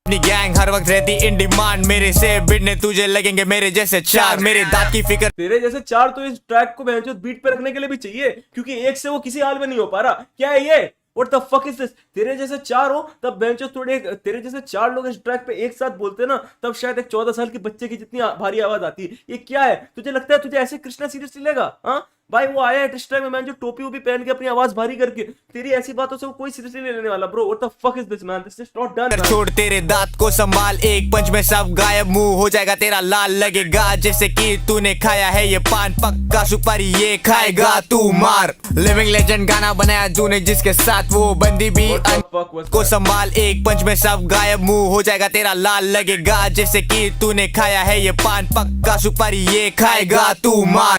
अपनी गैंग हर वक्त रहती इन डिमांड। मेरे से भिड़ने तुझे लगेंगे मेरे जैसे चार। मेरे दांत की फिक्र तेरे जैसे चार तो इस ट्रैक को बहनचोद बीट पे रखने के लिए भी चाहिए क्योंकि एक से वो किसी हाल में नहीं हो पा रहा। क्या है ये? What the fuck is this? तेरे जैसे चार हो तब बेंचो थोड़े तेरे जैसे चार लोग इस ट्रैक पे एक साथ बोलते ना तब शायद एक 14 साल के बच्चे की जितनी भारी आवाज आती है। ये क्या है? तुझे लगता है तुझे ऐसे कृष्णा सीरियसली लेगा? हाँ भाई वो आया है इस ट्रैक में मैं जो टोपी वोपी पहन के अपनी आवाज भारी करके, तेरी ऐसी बातों से वो कोई सीरियसली नहीं लेने वाला। Bro what the fuck is this man? This is not done. छोड़ तेरे दांत को संभाल एक पंच में सब गायब। मुंह हो जाएगा तेरा लाल लगेगा जैसे कि तूने खाया है ये पान पक्का सुपारी ये खाएगा तू मार। लिविंग लेजेंड गाना बनाया तूने जिसके साथ वो बंदी भी को संभाल एक पंच में सब गायब। मुंह हो जाएगा तेरा लाल लगेगा जैसे कि तूने खाया है ये पान पक्का सुपारी ये खाएगा तू मार।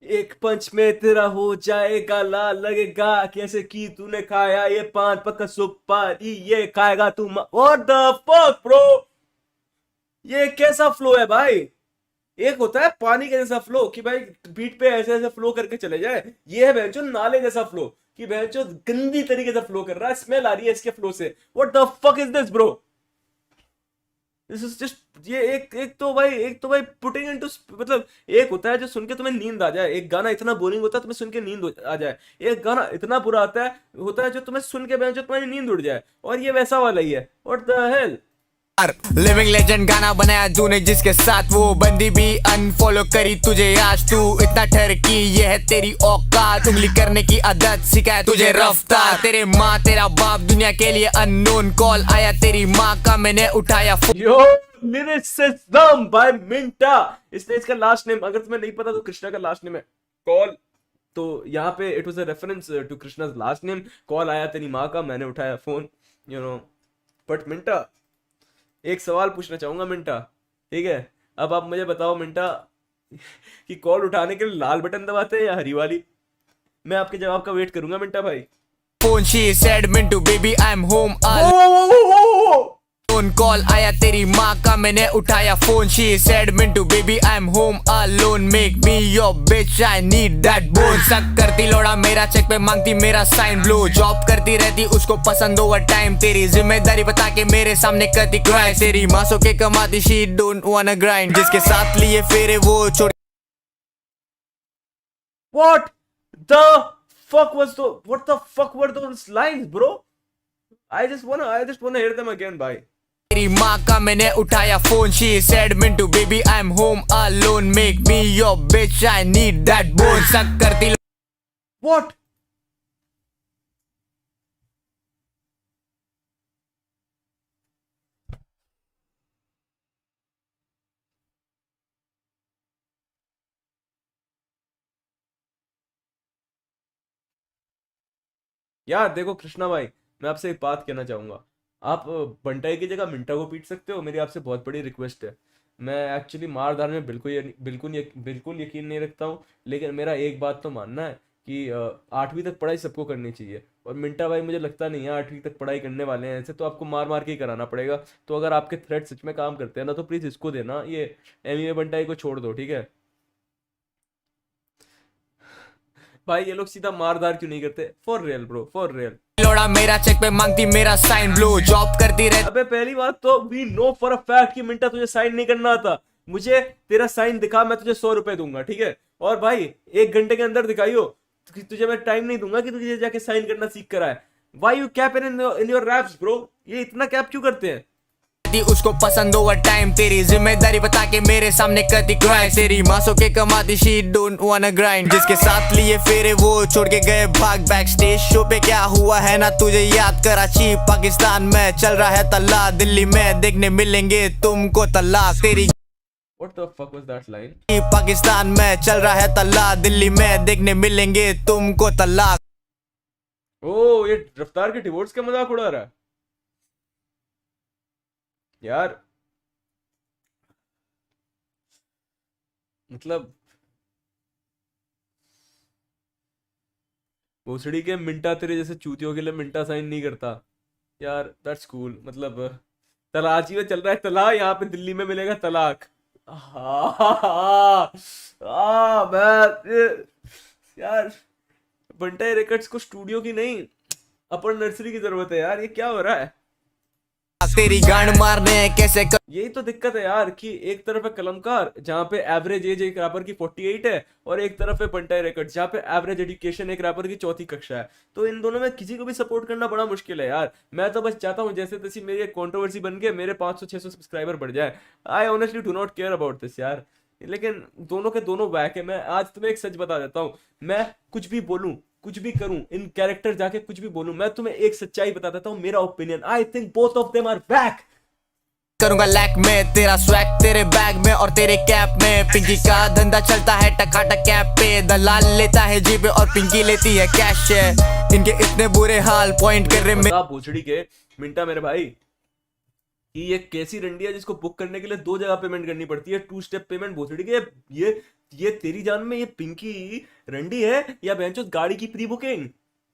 एक पंच में तेरा हो जाएगा लाल लगेगा कैसे कि तूने खाया ये पान पक्का सुपारी ये खाएगा तू। What the fuck bro? ये कैसा फ्लो है भाई? एक होता है पानी के जैसा फ्लो कि भाई बीट पे ऐसे ऐसे फ्लो करके चले जाए, ये है बहनचोद नाले जैसा फ्लो कि बहनचोद गंदी तरीके से फ्लो कर रहा है, स्मेल आ रही है इसके फ्लो से। What the fuck is this bro? This is just ये एक तो भाई पुटिंग इनटू मतलब एक होता है जो सुन के तुम्हें नींद आ जाए, एक गाना इतना बोरिंग होता है तुम्हें सुन के नींद आ जाए, एक गाना इतना बुरा होता है जो तुम्हें सुन के जो तुम्हारी नींद उड़ जाए, और ये वैसा वाला ही है। What the hell? Living legend गाना बनाया तूने जिसके साथ वो बंदी भी अनफॉलो करी तुझे आज। तू इतना ठहर की ये है तेरी औकात। उंगली करने की आदत सिखाया तुझे रफ्तार। तेरे माँ तेरा बाप दुनिया के लिए अननोन कॉल आया तेरी माँ का मैंने उठाया यो लिरिसिज्म बाय मिंटा। इसने इसका लास्ट नेम अगर तुम्हें नहीं पता तो कृष्णा का लास्ट नेम है कॉल, तो यहाँ पे it was a reference to Krishna's last name. Call आया तेरी माँ का मैंने उठाया phone, you know. But Minta एक सवाल पूछना चाहूंगा मिंटा, ठीक है? अब आप मुझे बताओ मिंटा कि कॉल उठाने के लिए लाल बटन दबाते हैं या हरी वाली? मैं आपके जवाब का वेट करूंगा मिंटा भाई। Phone she said Mintu baby I'm home phone call आया तेरी माँ का, मैंने उठाया phone. She said Mintu baby I am home alone, make me your bitch I need that bone. Suck करती लोड़ा मेरा चेक पे मांगती मेरा साइन, ब्लो जॉब करती रहती उसको पसंद ओवर टाइम। तेरी जिम्मेदारी बता के मेरे सामने करती क्राई, तेरी माँ सो के कमाती शी डोंट वांना ग्राइंड। जिसके साथ लिए फेरे वो छोड़। What the what the fuck were those lines, bro? I just wanna hear them again, bye. तेरी माँ का मैंने उठाया phone. She said Mintu baby I am home alone, make me your bitch I need that bone. Suck करती What? यार देखो कृष्णा भाई, मैं आपसे एक बात कहना चाहूंगा। आप बंटाई की जगह मिंटा को पीट सकते हो, मेरी आपसे बहुत बड़ी रिक्वेस्ट है। मैं एक्चुअली मारधार में बिल्कुल यकीन नहीं रखता हूँ, लेकिन मेरा एक बात तो मानना है कि 8वीं तक पढ़ाई सबको करनी चाहिए। और मिंटा भाई मुझे लगता नहीं है 8वीं तक पढ़ाई करने वाले हैं ऐसे, तो आपको मार मार के ही कराना पड़ेगा। तो अगर आपके थ्रेड सच में काम करते हैं ना, तो प्लीज इसको देना, ये एमईए बंटाई को छोड़ दो, ठीक है भाई। ये लोग सीधा मारधार क्यों नहीं करते? For real bro, for real. लोड़ा मेरा चेक पे मांगती मेरा साइन, ब्लो जॉब करती रहती। अबे पहली बात तो we know for a fact कि मिंटा तुझे साइन नहीं करना आता। मुझे तेरा साइन दिखा, मैं तुझे 100 रुपए दूंगा, ठीक है। और भाई 1 घंटे के अंदर दिखाइयो, तुझे मैं टाइम नहीं दूंगा कि तुझे जाके साइन करना सीख कर आए। Why you cap in your raps bro? ये इतना कैप क्यों करते हैं? उसको पसंद ओवर टाइम, तेरी जिम्मेदारी बता के मेरे सामने करती क्राई। तेरी मासों के कमाती शी डोंट वांना ग्राइंड। जिसके साथ लिए फेरे वो छोड़ के गए भाग। बैक स्टेज शो पे क्या हुआ है ना तुझे याद? कराची पाकिस्तान में चल रहा है तल्ला, दिल्ली में देखने मिलेंगे तुमको तलाक। तेरी What the fuck was that line? Pakistan में चल रहा है तल्ला, दिल्ली में देखने मिलेंगे तुमको तलाक। ओ ये रफ्तार के डिवोर्स का मजाक उड़ा रहा है यार। मतलब भोसड़ी के मिंटा तेरे जैसे चूतियों के लिए मिंटा साइन नहीं करता यार। That's cool. मतलब तलाची में चल रहा है तला, यहाँ पे दिल्ली में मिलेगा तलाक। यार बंटाई रिकॉर्ड्स को स्टूडियो की नहीं, अपर नर्सरी की जरूरत है यार। ये क्या हो रहा है? तेरी गांड मारने कैसे कर... यही तो दिक्कत है यार कि एक तरफ है कलमकार जहां पे एवरेज एज एक रैपर की 48 है, और एक तरफ है बंटाई रिकॉर्ड्स जहां पे एवरेज एजुकेशन एक रैपर की 4th कक्षा है। तो इन दोनों में किसी को भी सपोर्ट करना बड़ा मुश्किल है यार। मैं तो बस चाहता हूँ जैसे तैसी मेरी एक कंट्रोवर्सी बन के मेरे 500-600 सब्सक्राइबर बढ़ जाए। I honestly do not care about this यार। लेकिन दोनों के दोनों वैक है। मैं आज तुम्हें एक सच बता देता हूँ, मैं कुछ भी बोलूं, कुछ भी करूं, इन कैरेक्टर जाके कुछ भी बोलूं, मैं तुम्हें एक सच्चाई बता देता हूं, मेरा opinion. I think both of them are back. करूंगा लैक में तेरा स्वैग तेरे बैग में और तेरे कैप में। पिंकी का धंधा चलता है टकाटक कैप पे, दलाल लेता है जेब और पिंकी लेती है कैश है। इनके इतने बुरे हाल पॉइंट कर रहे में भोसड़ी के मिंटा मेरे भाई कि ये कैसी रंडी है जिसको बुक करने के लिए 2 जगह पेमेंट करनी पड़ती है, 2 स्टेप पेमेंट। भोसड़ी के ये तेरी जान में ये पिंकी रंडी है या बेंचो गाड़ी की प्री बुकिंग?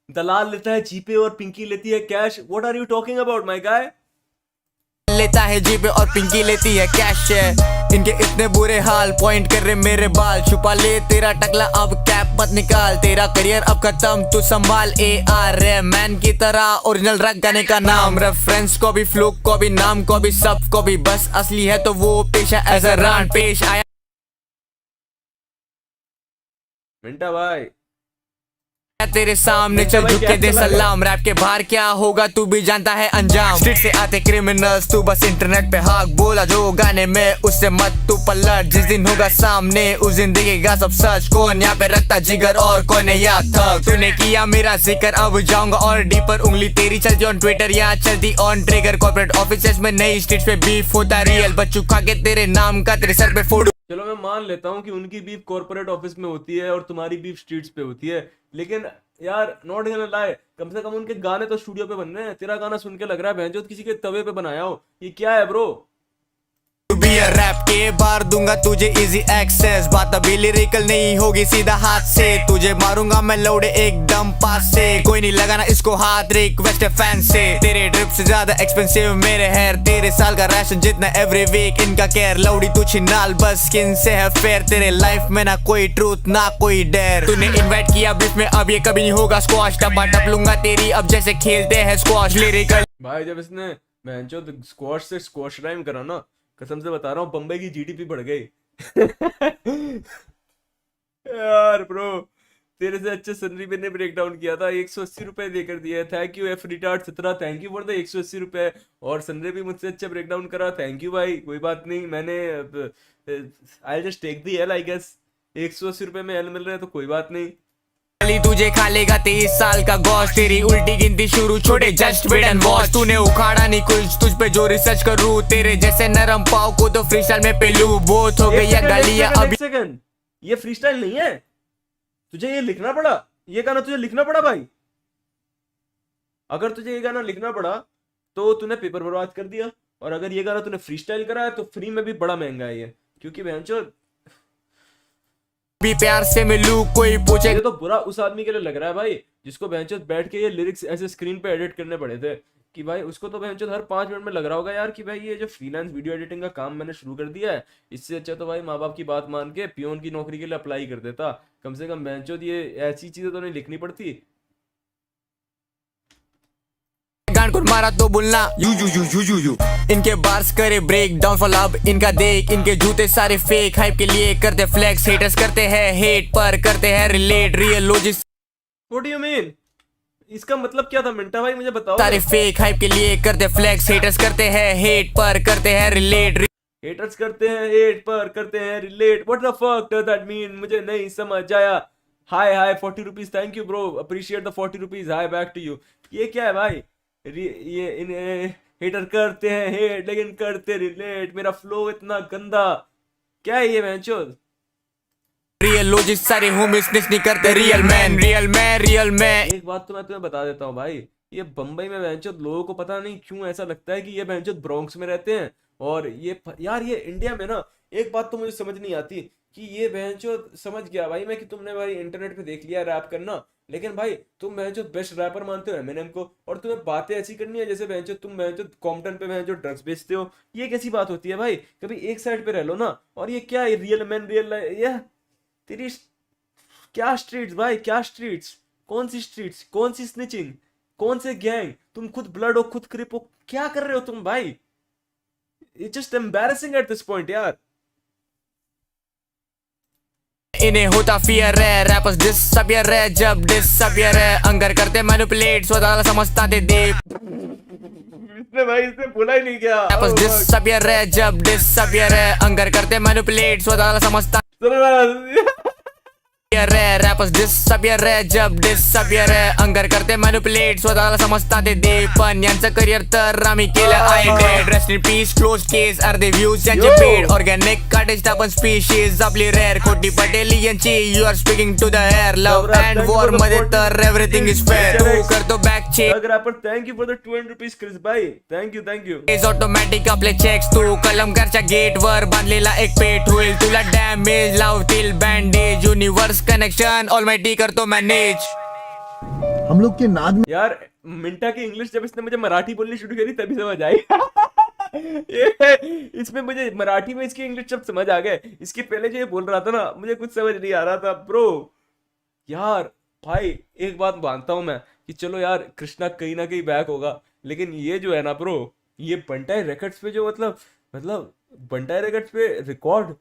दलाल लेता है जीपे और पिंकी लेती है cash. What are you talking about my guy? लेता है जेब और पिंकी लेती है कैश है। इनके इतने बुरे हाल पॉइंट कर रहे मेरे बाल। छुपा ले तेरा टकला अब कैप मत निकाल, तेरा करियर अब खत्म तू संभाल। AR मैन की तरह ओरिजिनल रख गाने का नाम, रेफरेंस को भी फ्लूक को भी नाम को भी सब को भी, बस असली है तो वो पेशा एज अ रान पेश आया। मिंटा भाई तेरे सामने चल झुक के दे सलाम। रैप के बाहर क्या होगा तू भी जानता है अंजाम। स्ट्रीट से आते क्रिमिनल्स तू बस इंटरनेट पे हाक बोला जो गाने में उससे मत तू पलट। जिस दिन होगा सामने उस दिन दिखेगा सब सच। कौन यहाँ पे रखता जिगर और कौन है याद थक। तूने किया मेरा जिक्र अब जाऊंगा और डीपर। उंगली तेरी चलती ऑन ट्विटर यहाँ चलती ऑन ट्रिगर। कॉर्पोरेट ऑफिसेस में नई स्ट्रीट पे बीफ होता रियल। बच्चू खा के तेरे नाम का तेरे सर पे फोटो। चलो मैं मान लेता हूँ कि उनकी बीफ कॉर्पोरेट ऑफिस में होती है और तुम्हारी बीफ स्ट्रीट्स पे होती है, लेकिन यार नॉट गonna lie, कम से कम उनके गाने तो स्टूडियो पे बन रहे हैं। तेरा गाना सुन के लग रहा है भैंजोद किसी के तवे पे बनाया हो। ये क्या है ब्रो? बियर रैप के बार दूंगा तुझे इजी एक्सेस, बात अभी लिरिकल नहीं होगी सीधा हाथ से, तुझे मारूंगा मैं लौड़े एकदम पास से, कोई नहीं लगाना इसको हाथ, रिक्वेस्ट है फैन से, तेरे ड्रिप से ज्यादा एक्सपेंसिव मेरे हेयर, तेरे साल का राशन जितना एवरी वीक इनका केयर, लौड़ी तू छिनाल बस स्किन से है फेयर, तेरे लाइफ में ना कोई ट्रूथ ना कोई डेयर, तूने इनवाइट किया बीच में अब ये कभी नहीं होगा स्क्वाश, टपा टप लूंगा तेरी अब जैसे खेलते हैं स्क्वाश, लिरिकल भाई जब इसने मैंचो स्क्वाश से स्क्वाश राइम करा ना, कसम से बता रहा हूँ बम्बई की जीडीपी बढ़ गई। यार ब्रो, तेरे से अच्छे सनरी ने ब्रेक डाउन किया था, 180 रुपए देकर दिया है, thank you F retard 17, thank you for the 180 रुपए, और सनरे भी मुझसे अच्छा ब्रेक डाउन करा, थैंक यू भाई, कोई बात नहीं, मैंने I just take the L I guess, 180 रुपए में एल मिल रहे हैं तो कोई बात नहीं। तुझे खा लेगा 23 साल का गोश्त, तेरी उल्टी गिनती शुरू छोटे जस्ट वेट एंड वॉच, तूने उखाड़ा नहीं कुछ तुझ पे जो रिसर्च करूँ, तेरे जैसे नरम पाव को तो फ्रीस्टाइल में पेलू, बोथ हो गई गालियां अभी। सेकंड, ये फ्रीस्टाइल नहीं है, तुझे ये लिखना पड़ा, ये गाना तुझे लिखना पड़ा भाई, अगर तुझे ये गाना लिखना पड़ा तो तूने पेपर बर्बाद कर दिया, और अगर ये गाना तूने फ्रीस्टाइल करा है तो फ्री में भी बड़ा महंगा है ये, क्योंकि बहनचो भी प्यार से मिलू कोई पूछे, ये तो बुरा उस आदमी के लिए लग रहा है भाई जिसको बहनचो बैठ के ये लिरिक्स ऐसे स्क्रीन पे एडिट करने पड़े थे, कि भाई उसको तो बहनचो हर 5 मिनट में लग रहा होगा यार कि भाई ये जो फ्रीलांस वीडियो एडिटिंग का काम मैंने शुरू कर दिया है, इससे अच्छा तो भाई माँ बाप की बात मान के पियोन की नौकरी के लिए अप्लाई कर देता, कम से कम बहनचो ये ऐसी चीजें तो नहीं लिखनी पड़ती। गान को मारा तो बोलना यू इनके बार्स करे ब्रेक डाउन फॉर लव, इनका देख इनके जूते सारे फेक, हाइप के लिए करते फ्लेक्स, हेटर्स करते हैं हेट पर करते हैं relate, real logic what do you mean, इसका मतलब क्या था मिंटा भाई, मुझे बताओ। सारे फेक हाइप के लिए करते फ्लेक्स, हेटर्स करते हैं हेट पर करते हैं रिलेट, हेटर्स करते हैं हेट पर करते हैं relate, what the fuck does that mean, मुझे नहीं समझ आया। Hi hi 40 rupees, thank you bro, appreciate the 40 rupees, hi back to you. ये क्या है भाई, ये इन हेटर करते हैं हेट लेकिन करते रिलेट, मेरा फ्लो इतना गंदा, क्या है ये मैंचोद, रियल लॉजिक सारे होमिस नहीं करते real man real man real man. एक बात तो मैं तुम्हें बता देता हूँ भाई, ये बम्बई में बहनचोद लोगों को पता नहीं क्यों ऐसा लगता है कि ये बहनचोद ब्रोंक्स में रहते हैं, और ये यार ये इंडिया में ना एक बात तो मुझे समझ नहीं आती कि ये बहनचोद, समझ गया भाई मैं कि तुमने भाई इंटरनेट पे देख लिया रैप करना, लेकिन भाई तुम बहनचोद बेस्ट रैपर मानते हो एमिनेम को, और तुम्हें बातें ऐसी करनी है जैसे बहनचोद तुम बहनचोद कॉम्पटन पे बहनचोद ड्रग्स बेचते हो, ये कैसी बात होती है भाई, कभी एक साइड पे रह लो ना। और ये क्या है रियल मैन रियल, ये तेरी क्या स्ट्रीट्स भाई, क्या स्ट्रीट्स, कौन सी स्ट्रीट्स, कौन सी स्निचिंग, कौन से गैंग, तुम खुद ब्लड हो खुद क्रिप हो, क्या कर रहे हो तुम भाई, it's just embarrassing at this point यार। इन्हें होता फियर है रैपर्स डिसअपियर है, जब डिसअपियर है अंगर करते मैनिपुलेट, स्वतः समझता दे इसने भाई इसने बोला ही नहीं क्या, रैपर्स डिसअपियर है जब डिसअपियर है अंगर करते मैनिपुलेट, स्वतः समझता रैपर्स डिसअपियर है जब डिसअपियर है अंगर करते मैनिपुलेट, स्वतःला समजता ते दे, पण यांचं करिअर तर आम्ही केलं आहे dead, rest in peace close case अर्धे व्ह्यूज यांचे पेड, ऑर्गॅनिक काटेज आपण स्पीशीज आपली रेअर, कोटी पटेल यांची you are speaking to the air, love and war मध्ये तर एव्हरीथिंग इज फेअर, तू करतो back check rapper, thank you for the 200 rupees Chris भाई, थैंक यू ऑटोमॅटिक आपले चेक्स, तू कलमकारच्या गेट वर बांधलेला एक पेट होईल, तुला डॅमेज लावतील बँडेज, युनिवर्स कनेक्शन ऑलमाइटी करतो मैनेज। हम लोग के नाद में यार मिंटा की इंग्लिश जब इसने मुझे मराठी बोलनी शुरू करी तभी समझ आई। ये इसमें मुझे मराठी में इसकी इंग्लिश शब्द समझ आ गए, इसके पहले जो ये बोल रहा था ना मुझे कुछ समझ नहीं आ रहा था ब्रो। यार भाई एक बात मानता हूं मैं कि चलो यार कृष्णा कहीं ना कहीं बैक होगा, लेकिन ये जो है ना ब्रो, ये बंटाई रिकॉर्ड्स पे जो मतलब बंटाई रिकॉर्ड्स पे रिकॉर्ड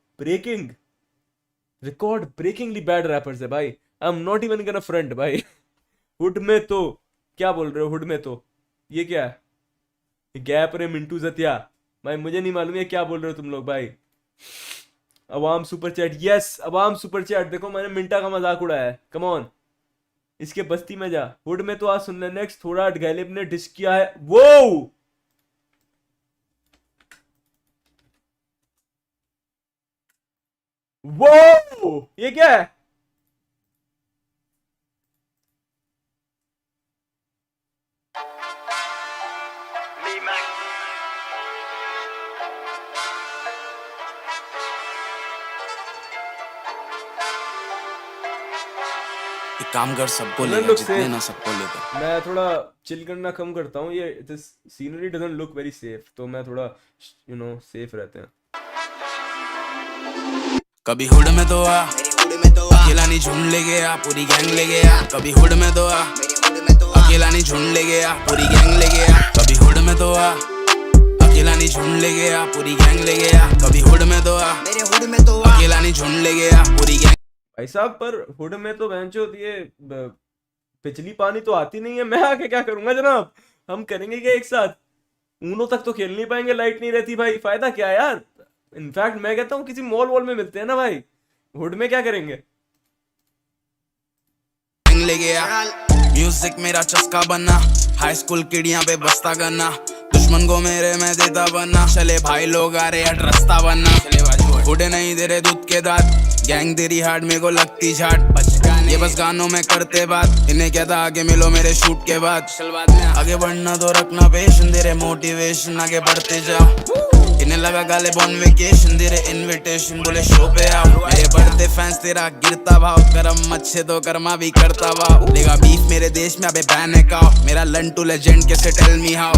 ब्रेकिंगली बैड रैपर्स है भाई, I am not even gonna front भाई। हुड में तो क्या बोल रहे हो, हुड में तो ये क्या है, गैप रे मिंटू जतिया भाई, मुझे नहीं मालूम ये क्या बोल रहे हो तुम लोग भाई। अवाम सुपर चैट, यस अवाम सुपर चैट, देखो मैंने मिंटा का मजाक उड़ाया है, कम ऑन इसके बस्ती में जा। हुड में तो आज सुन ले नेक्स्ट, थोड़ा गैलिब ने डिस किया है, वो ये क्या है, काम कर, सबको Doesn't लेगा, look जितने safe. ना सबको लेगा। मैं थोड़ा चिल करना कम करता हूँ, ये this scenery doesn't look very safe, तो मैं थोड़ा सेफ रहते हैं। कभी हुड में तो आ, अकेला नहीं झुंड ले गया, पूरी गैंग ले गया। कभी हुड में तो आ, अकेला नहीं झुंड ले गया, पूरी गैंग ले गया। कभी हुड में तो आ, अकेला नहीं झुंड ले गया, पूरी गैंग ले गया। कभी हुड में तो आ, अकेला नहीं झुंड ले गया, पूरी गैंग। भाई साहब, पर हुड में तो बहनचोद ये बिजली पानी तो आती नहीं है, मैं आके क्या करूंगा जनाब? हम करेंगे क्या एक साथ? ऊनो तक तो खेल नहीं पाएंगे, लाइट नहीं रहती भाई, फायदा क्या है यार? इनफैक्ट मैं कहता हूँ किसी मॉल वॉल में मिलते हैं ना भाई, हुड में क्या करेंगे? ले गया म्यूजिक मेरा चस्का बना, हाई स्कूल किड़ियां पे बस्ता करना, दुश्मन को मेरे में देता बनना। चले भाई लोग आ रहे हट रास्ता बनना, उड़े नहीं दे रहे दूध के दांत, गैंग तेरी हार्ड मेरे को लगती झाट। ये बस गानों में करते बात, इन्हें कहता आगे मिलो मेरे शूट के बाद। आगे बढ़ना तो रखना पेशन, दे रहे मोटिवेशन, आगे बढ़ते जाओ। इन्हें लगा गाले बॉन वेकेशन, दे रहे इनविटेशन, बोले शो पे आओ। मेरे बढ़ते फैंस तेरा गिरता भाव, करम अच्छे तो कर्मा भी करता भाव। लेगा बीफ मेरे देश में अबे बैन है काओ, मेरा लंटू लेजेंड कैसे टेल मी हाउ।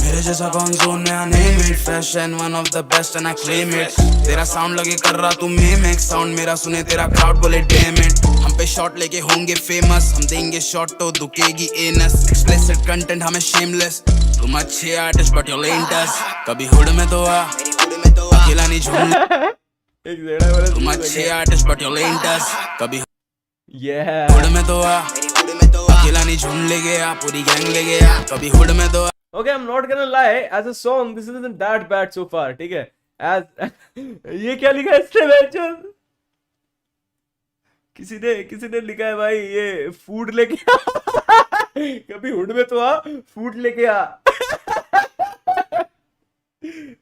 मेरे जैसा कौन जोन में आने में fashion one of the best and I claim it. तेरा साउंड लगे कर रहा तू मेक साउंड, मेरा सुने तेरा क्राउड बोले डैम इट। हम पे शॉट लेके होंगे फेमस, हम देंगे शॉट तो दुकेगी एनस। एक्सप्लिसिट कंटेंट हमें शेमलेस, तुम अच्छे आर्टिस्ट बट यू लेंट अस। कभी हुड में तो आ, अकेला नहीं झूम। एक जेड़ा वाला तुम अच्छे आर्टिस्ट बट यू लेंट अस। कभी हुड में तो आ, अकेला नहीं झूम ले गया, पूरी गैंग ले गया। कभी हुड में तो आ। Okay, I'm not gonna lie, as a song this isn't that bad so far, ठीक है? As ये क्या लिखा है इसने बहनचोद? किसी ने लिखा है भाई ये फूड लेके आ। कभी हुड में तो आ, फूड लेके आ।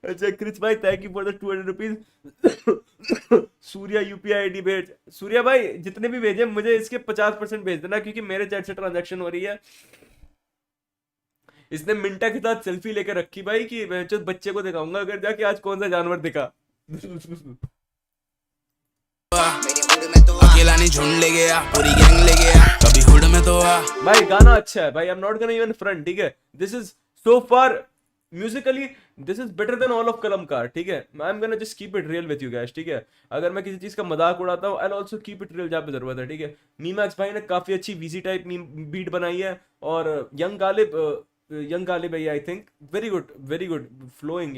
अच्छा क्रिच भाई, thank you for the 200 rupees. Surya UPI ID भेज। सूर्या भाई जितने भी भेजे मुझे इसके 50% भेज देना, क्योंकि मेरे चैट से ट्रांजैक्शन हो रही है। इसने मिंटा के साथ सेल्फी लेकर रखी भाई कि मैं जो बच्चे को दिखाऊंगा अगर जाके आज कौन सा जानवर दिखा। अकेला नहीं झुंड ले गया, पूरी गैंग ले गया। कभी हुड में तो आ। भाई गाना अच्छा है भाई, I am not gonna even front, ठीक है? This is so far musically this is better than all of Kalamkaar, ठीक है? I am gonna just keep it real with you guys, ठीक है? अगर मैं किसी चीज का मजाक उड़ाता हूँ I will also keep it real जहाँ पे जरूरत है, ठीक है? मीमैक्स भाई ने काफी अच्छी वीजी टाइप बीट बनाई है, और यंग गालिब है I think, very good flowing,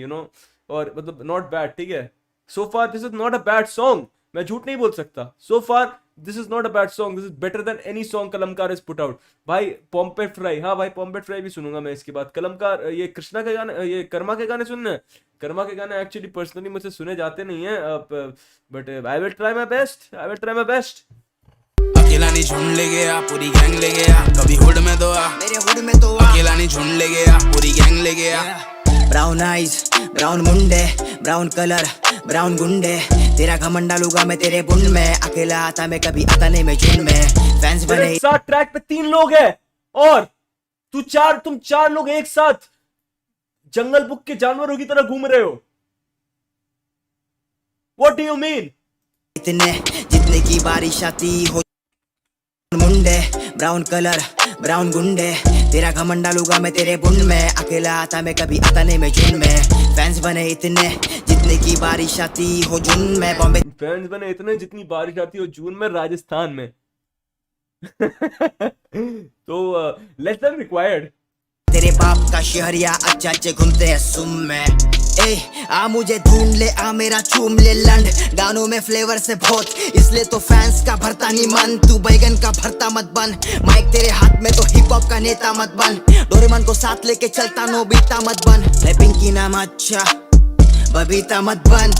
और मतलब नॉट बैड, ठीक है? So far this is not a bad song, मैं झूठ नहीं बोल सकता। So far this is not a bad song, this is better than any song Kalamkaar is put out. भाई पॉम्पेट फ्राई, हाँ भाई पॉम्पेट फ्राई भी सुनूंगा मैं इसके बाद। कलमकार ये कृष्णा के गाने, ये कर्मा के गाने सुनने हैं। कर्मा के गाने एक्चुअली पर्सनली मुझसे सुने जाते नहीं है, but I will try my best. अकेला नहीं झुंड ले गया, पूरी गैंग ले गया। कभी हुड में तो आ, अकेला नहीं झुंड ले गया, पूरी गैंग ले गया। ब्राउन आइज, ब्राउन मुंडे, ब्राउन कलर, ब्राउन गुंडे, तेरा घमंड डालूंगा मैं तेरे बुंड में। अकेला आता मैं कभी आता नहीं मैं झुंड में। फैंस बने एक साथ ट्रैक पे 3 लोग हैं, और तुम चार लोग एक साथ जंगल बुक के जानवरों की तरह घूम रहे हो। What do you mean? इतने जितने की बारिश आती हो मुंडे, ब्राउन कलर, ब्राउन गुंडे, तेरा घमंड डालूंगा मैं तेरे बुंड में। अकेला आता मैं कभी आता नहीं मैं झुंड में। फैंस बने इतने जितने की बारिश आती हो जून में। बॉम्बे फैंस बने इतने जितनी बारिश आती हो जून में राजस्थान में। तो लेस देन रिक्वायर्ड। तेरे बाप का शहरिया अच्छा अच्छे घूमते हैं सुम में। ए आ मुझे ढूंढ ले, आ मेरा चूम ले लंड। गानों में फ्लेवर से बहुत, इसलिए तो फैंस का भरता नहीं मन। तू बैगन का भरता मत बन, माइक तेरे हाथ में तो हिप हॉप का नेता मत बन। डोरेमन को साथ लेके चलता नोबिता मत बन। मैं पिंकी नाम अच्छा बबीता मत बन।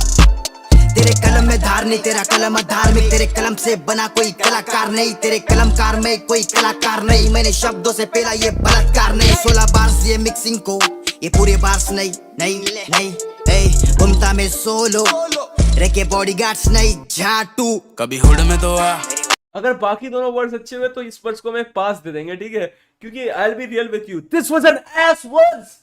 तेरे कलम में धार नहीं, तेरा कलम धार्मिक। तेरे कलम से बना कोई कलाकार नहीं, तेरे कलमकार में कोई कलाकार नहीं। मैंने शब्दों से पहला ये बलात्कार नहीं। 16 बार्स ये मिक्सिंग को, ये पूरे बार्स नहीं नहीं नहीं। ए घूमता में सोलो, रेके बॉडीगार्ड्स नहीं झाटू। कभी हुड में तो आ। अगर बाकी दोनों वर्ड्स अच्छे हुए तो इस वर्ड्स को मैं पास दे देंगे, ठीक है? क्योंकि I will be real with you, this was an S words.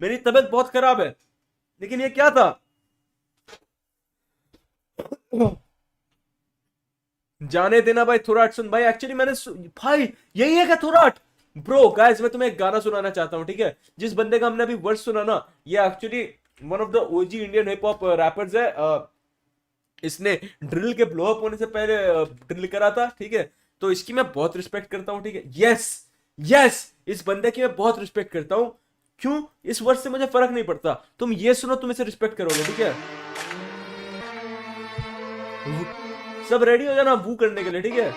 मेरी तबीयत बहुत खराब है, लेकिन ये क्या था? जाने देना भाई, थोराट सुन भाई। एक्चुअली भाई यही है क्या थोराट? ब्रो गाइस, मैं तुम्हें एक गाना सुनाना चाहता हूँ, ठीक है? जिस बंदे का हमने अभी वर्ड सुना ना, ये actually one of the OG Indian hip hop rappers है। इसने ड्रिल के ब्लो अप होने से पहले ड्रिल करा था, ठीक है? तो इसकी मैं बहुत रिस्पेक्ट करता हूँ, ठीक है? यस यस, इस बंदे की मैं बहुत रिस्पेक्ट करता हूँ। क्यों? इस वर्ड से मुझे फर्क नहीं पड़ता। तुम ये सुनो, तुम इसे रिस्पेक्ट करोगे, ठीक है? सब रेडी हो जाना वू करने के लिए, ठीक है?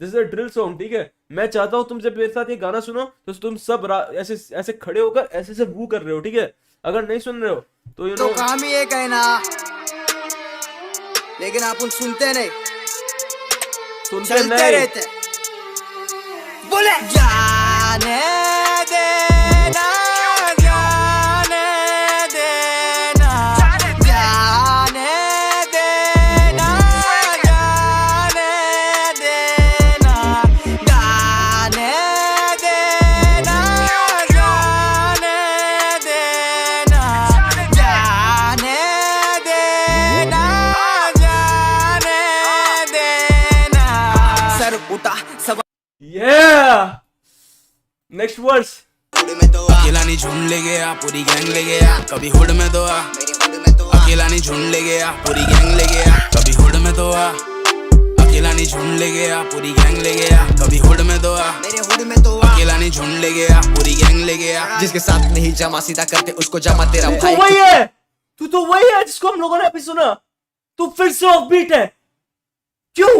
This is a drill song, ठीक है? मैं चाहता हूं तुम जब मेरे साथ ये गाना सुनो तो तुम सब ऐसे ऐसे खड़े होकर ऐसे से वू कर रहे हो, ठीक है? अगर नहीं सुन रहे हो तो यू तो नो काम ही एक है ना, लेकिन आप उन सुनते नहीं, सुनते चलते नहीं। रहते। बोले जाने देना, जाने देना, जाने देना, जाने देना, जाने देना, जाने देना, जाने देना, जाने देना। सर उठा सब Yeah! Next verse. में तो आ, अकेला नहीं झूम ले गया, पूरी गैंग ले गया, कभी हुड में तो आ। मेरे हुड में तो आ, अकेला नहीं झूम ले गया, पूरी गैंग ले गया, कभी हुड में तो आ। अकेला नहीं झूम ले गया, पूरी गैंग ले गया, कभी हुड में तो आ। मेरे हुड में तो आ। अकेला नहीं झूम ले गया, पूरी गैंग ले गया। जिसके साथ नहीं जमा सीधा करते उसको जमा तेरा तू भाई तो वही है, तू तो वही है जिसको हम लोगों ने अभी सुना। तू फिर से ऑफ बीट है, क्यों?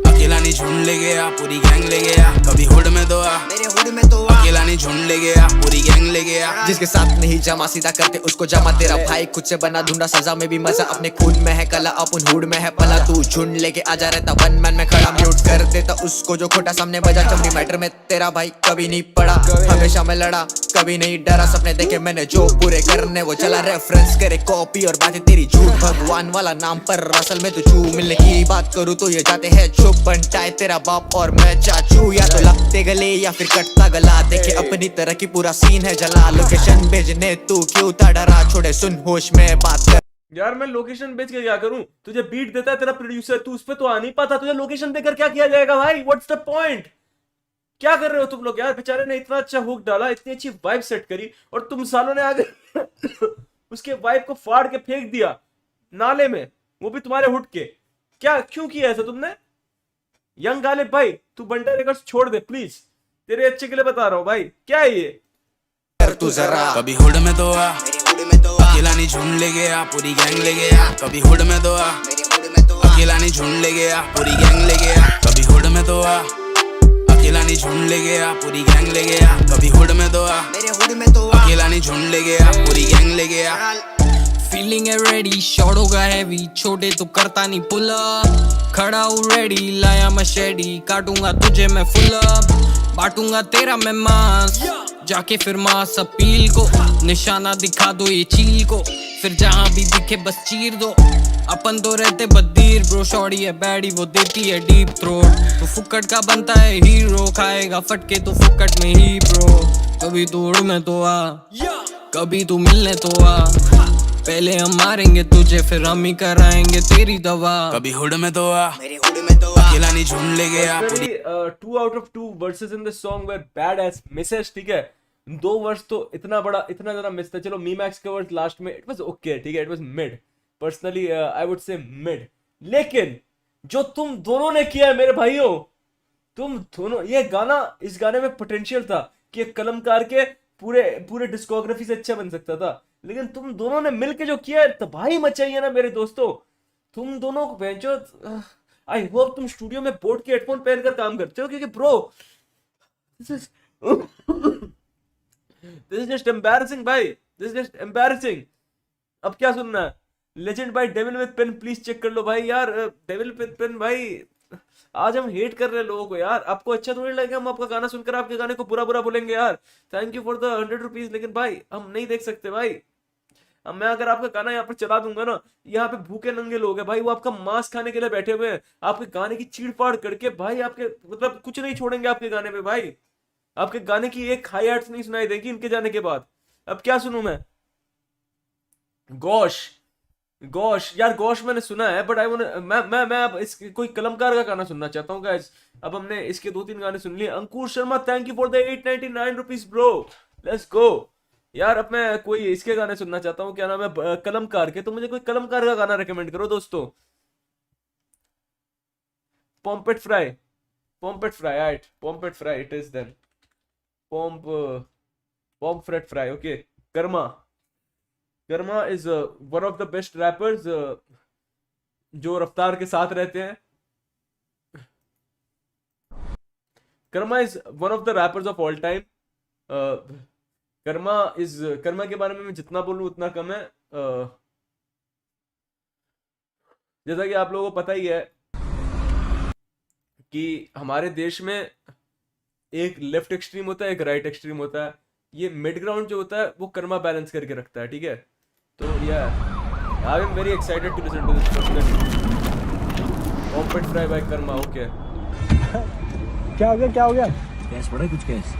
अकेला नहीं झूम ले गया, पूरी गैंग ले गया, कभी हुड में तो आ। मेरे हुड में तो आ। अकेला नहीं झूम ले गया, पूरी गैंग ले गया। जिसके साथ नहीं जमा सीधा करते उसको जमा तेरा भाई। खुद से बना ढूंढा सजा में भी मजा, अपने खून में है कला, अपन हुड में है पला। तू झुंड लेके आजा रहता वन मैन में खड़ा, म्यूट कर देता उसको जो खोटा सामने बजा। चमड़ी मैटर में तेरा भाई कभी नहीं पड़ा, हमेशा मैं लड़ा कभी नहीं डरा। सपने देखे मैंने जो पूरे करने वो चला, रेफरेंस करे कॉपी और बातें तेरी झूठ। भगवान वाला नाम पर असल में तू चू, मिलने की बात करूँ तो ये जाते हैं चुप। बनता तेरा बाप और मैं चाचू, या तो लगते गले या फिर कटता गला। देखे अपनी तरह की पूरा सीन है जला, लोकेशन भेजने तू क्यों था डरा। छोड़े सुन होश में बात कर। यार मैं लोकेशन बेच के क्या करूं? तुझे बीट देता है तेरा प्रोड्यूसर, तू उस पे तो आ नहीं पाता। तुझे लोकेशन देकर क्या किया जाएगा भाई? What's the point? क्या कर रहे हो तुम लोग यार? बेचारे ने इतना अच्छा हुक डाला, इतनी अच्छी वाइब सेट करी, और तुम सालों ने आगे उसके वाइब को फाड़ के फेंक दिया नाले में, वो भी तुम्हारे हुड के। क्या क्यों किया ऐसा तुमने? यंग गालिब भाई, तू बंटा रिकॉर्ड्स छोड़ दे प्लीज, तेरे अच्छे के लिए बता रहा हूँ भाई। क्या है ये? तू जरा कभी हुड में तो आ। मेरे हुड में तो आ। अकेला नहीं झूम ले गया, पूरी गैंग ले गया, कभी हुड में तो आ। मेरे हुड में तो आ। अकेला नहीं झूम ले गया, पूरी गैंग ले गया, कभी हुड में तो आ। अकेला नहीं झूम ले गया, पूरी गैंग ले गया, कभी हुड में तो आ। मेरे हुड में तो आ। अकेला नहीं झूम ले गया, पूरी गैंग ले गया। फीलिंग है रेडी, शॉट होगा हैवी, छोटे तो करता नहीं पुल अप। खड़ा हूँ रेडी, लाया मैं शेडी, काटूंगा तुझे मैं फुल अप, बांटूंगा तेरा मैं मांस, जाके फिर मांस अपील को निशाना दिखा दो ये चील को, फिर जहाँ भी दिखे बस चीर दो। अपन तो रहते बदीर ब्रो, शॉर्टी है बैडी वो देती है डीप थ्रोट। तो फुकट का बनता है हीरो, खाएगा फटके तो फुकट में ही ब्रो। कभी तू उड़ में तो आ, कभी तू मिलने तो आ, पहले हम मारेंगे तुझे फिर हम ही कराएंगे तेरी दवा। कभी हुड में तो आ। मेरे हुड में तो आ। अकेला नहीं झूम ले गया, पूरी 2 out of 2 verses in the song were bad as misses, ठीक है? 2 वर्स तो इतना ज्यादा मिस था। चलो मीमैक्स के वर्स लास्ट में इट वाज ओके, ठीक है? It was mid, personally I would say mid. लेकिन जो तुम दोनों ने किया है मेरे भाइयों, तुम दोनों, ये गाना, इस गाने में पोटेंशियल था कि एक कलमकार के पूरे डिस्कोग्राफी से अच्छा बन सकता था, लेकिन तुम दोनों ने मिलके जो किया है तबाही मचाई है ना मेरे दोस्तों। तुम दोनों को भेजो। आई होप तुम स्टूडियो में बोट के हेडफोन पहनकर काम करते हो, क्योंकि bro this is just embarrassing भाई, दिस इज जस्ट एम्बैरेसिंग। अब क्या सुनना है? Legend by devil with pen, please check कर लो भाई। यार डेविल विद पेन भाई, आज हम हेट कर रहे हैं लोगों को यार। आपको अच्छा थोड़ी लगेगा हम आपका गाना सुनकर आपके गाने को बुरा बोलेंगे यार। Thank you for the 100 rupees, लेकिन भाई हम नहीं देख सकते भाई। अब मैं अगर आपका गाना यहाँ पर चला दूंगा ना, यहाँ पे भूखे नंगे लोग हैं भाई, वो आपका मांस खाने के लिए बैठे हुए हैं, आपके गाने की चीड़-फाड़ करके भाई, आपके मतलब कुछ नहीं छोड़ेंगे आपके गाने में भाई। आपके गाने की एक हाई आर्ट्स नहीं सुनाई देगी इनके जाने के बाद। अब क्या सुनूं मैं? गॉश गौश यार, गौश मैंने सुना है, बट आई वांट मैं अब इस कोई कलमकार का गाना सुनना चाहता हूँ गाइस। अब हमने इसके 2-3 गाने सुन लिए। Ankur Sharma, thank you for the 899 rupees bro, let's go यार। अब मैं कोई इसके गाने सुनना चाहता हूँ, क्या नाम है, कलमकार के। तो मुझे कोई कलमकार का गाना रेकमेंड करो दोस्तों। Pomfret fry, pomfret fry, right, pomfret fry it is then. Pomfret fry, okay. Karma, Karma is one of the best rappers जो रफ्तार के साथ रहते हैं। Karma is one of the rappers of all time. Karma के बारे में मैं जितना बोलूं उतना कम है। जैसा कि आप लोगों को पता ही है कि हमारे देश में एक लेफ्ट एक्सट्रीम होता है, एक राइट एक्सट्रीम होता है। ये मिड ग्राउंड जो होता है वो कर्मा बैलेंस करके रखता है, ठीक है। तो यार I am very excited to listen to this pomfret fry by Karma, okay. क्या हो गया, क्या हो गया? कैश पड़ा है, कुछ कैश?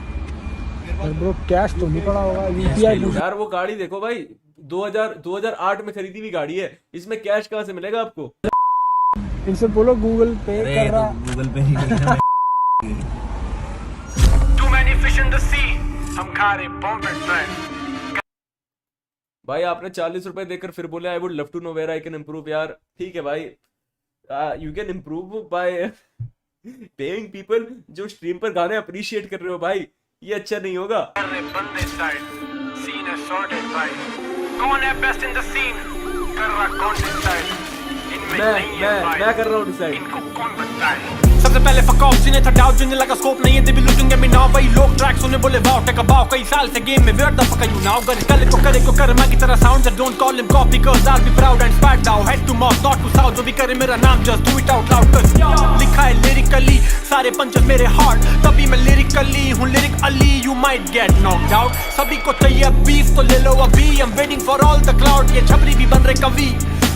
ब्रो कैश तो नहीं पड़ा होगा, यूपीआई। यार वो गाड़ी देखो भाई, 2008 में खरीदी हुई गाड़ी है, इसमें कैश कहाँ से मिलेगा आपको? इनसे बोलो गूगल पे कर रहा। गूगल पे नहीं करना। Too many fish in the sea. हम खा रहे पॉम्पेट फ्राई। भाई आपने 40 रुपए देकर फिर बोले I would love to know where I can improve. यार ठीक है भाई, you can improve by paying people जो स्ट्रीम पर गाने अप्रिशिएट कर रहे हो भाई, ये अच्छा नहीं होगा। कर रहे बंदे साइड, सीन है सॉर्टेड भाई। कौन है बेस्ट इन द सीन? कर रहा कौन डिसाइड? इनमें नहीं है भाई, मैं कर रहा हूँ डिसाइड। इनको कौन बताए? सबसे पहले फक ऑफ, जिन्हें था डाउट, जिन्हें लगा स्कोप नहीं है, दे be looking at me now. भाई लोग ट्रैक सुने बोले वाओ टेक अ बाउ, कई साल से गेम में where the fuck are you now. करे को कर मैं की तरह sound, don't call him copy cuz I'll be proud and spat down head to mouth not to south। जो भी करे मेरा नाम just do it out loud cuz लिखा है लिरिकली, सारे पंचेस मेरे हार्ट, तभी मैं लिरिकली हूँ lyric Ali. you might get knocked out, सभी को चाहिए बीफ तो ले लो अभी। I'm waiting for all the cloud, ये छपरी भी बन रहे कवि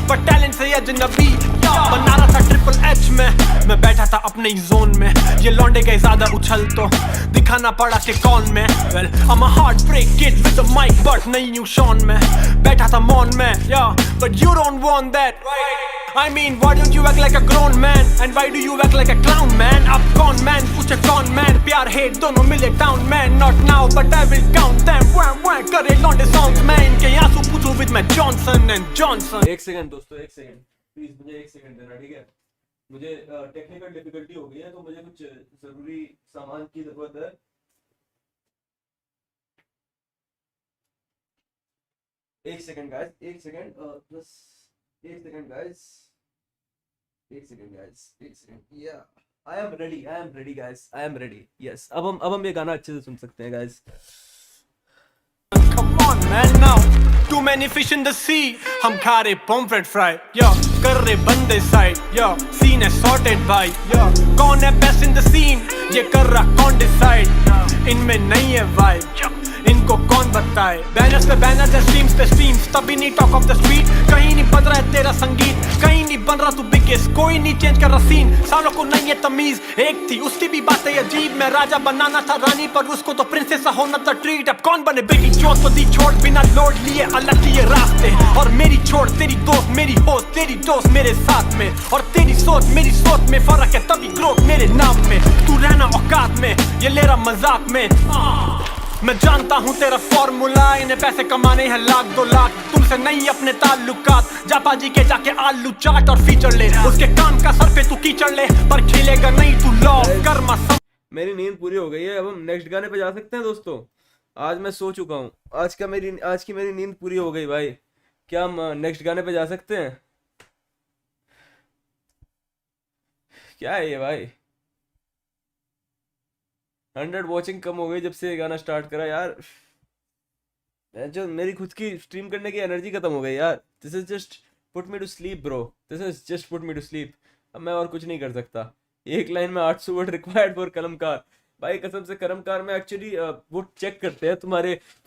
पर टैलेंट से अजनबी। बना रहा था ट्रिपल एच में, मैं बैठा था अपने ही जोन में। ये लौंडे गए ज्यादा उछल तो दिखाना पड़ा कि कौन मैं। Well, I'm a heartbreak kid with a mic but नहीं हूँ शॉन में। बैठा था मॉन में, yeah, but you don't want that, right? I mean, why don't you act like a grown man? And why do you act like a clown, man? Up con man, पूछे कौन man? प्यार hate दोनों मिले down man. Not now, but I will count them. Wah करे लौंडे songs man. इनके आंसू पूछो with my Johnson and Johnson. एक सेकंड दोस्तों, एक सेकंड प्लीज, मुझे एक सेकंड देना, ठीक है। मुझे टेक्निकल डिफिकल्टी हो गई है तो मुझे कुछ जरूरी सामान की जरूरत है। एक सेकंड गाइस, एक सेकंड, बस एक सेकंड गाइस, एक सेकंड गाइस, एक सेकंड। या I am ready guys, I am ready. Yes, अब हम ये गाना अच्छे से सुन सकते हैं guys. Come on man now, too many fish in the sea. हम खा रहे पॉम्फ्रेट फ्राई, या कर रहे बंदे साइड, या सीन है सॉर्टेड भाई। या कौन है बेस्ट इन द सीन? ये कर रहा कौन डिसाइड? इनमें नहीं है वाइब, इनको कौन बताए? बैनर्स पे बैनर्स है, स्ट्रीम्स पे स्ट्रीम्स, तभी नहीं टॉक ऑफ द स्ट्रीट। कहीं नहीं बज रहा है तेरा संगीत, कहीं नहीं बन रहा तू बिगेस्ट, कोई नहीं चेंज कर रहा सीन। सालों को नहीं है तमीज, एक थी उसकी भी बातें अजीब। मैं राजा बनाना था रानी पर उसको तो प्रिंसेस होना था ट्रीट। अब कौन बने बेटी चोट तो दी छोड़, बिना लोड लिए अलग किए रास्ते। और मेरी छोड़ तेरी दोस्त, मेरी होस्ट तेरी दोस्त मेरे साथ में। और तेरी सोच मेरी सोच में फर्क है, तभी ग्रोथ मेरे नाम में। तू रहना औकात में, ये ले रहा मजाक में। मैं जानता हूँ तेरा फॉर्मूला, इन्हें पैसे कमाने हैं लाख 2 लाख। तुमसे नहीं अपने ताल्लुकात, जापा जी के जाके आलू चाट और फीचर ले। उसके काम का सर पे तू कीचड़ ले, पर खिलेगा नहीं तू लॉ कर्मा। मेरी नींद पूरी हो गई है, अब हम नेक्स्ट गाने पे जा सकते हैं दोस्तों। आज मैं सो चुका हूँ, आज की मेरी नींद पूरी हो गई भाई। क्या हम नेक्स्ट गाने पे जा सकते हैं? क्या है ये भाई? 100 वॉचिंग कम हो गई जब से ये गाना स्टार्ट करा यार। जो मेरी खुद की स्ट्रीम करने की एनर्जी खत्म हो गई यार। This is just put me to sleep bro, this is just put me to sleep. अब मैं और कुछ नहीं कर सकता। एक लाइन में 800 वर्ड रिक्वायर्ड फॉर कलमकार। भाई कसम से कलमकार में एक्चुअली वो चेक करते हैं तुम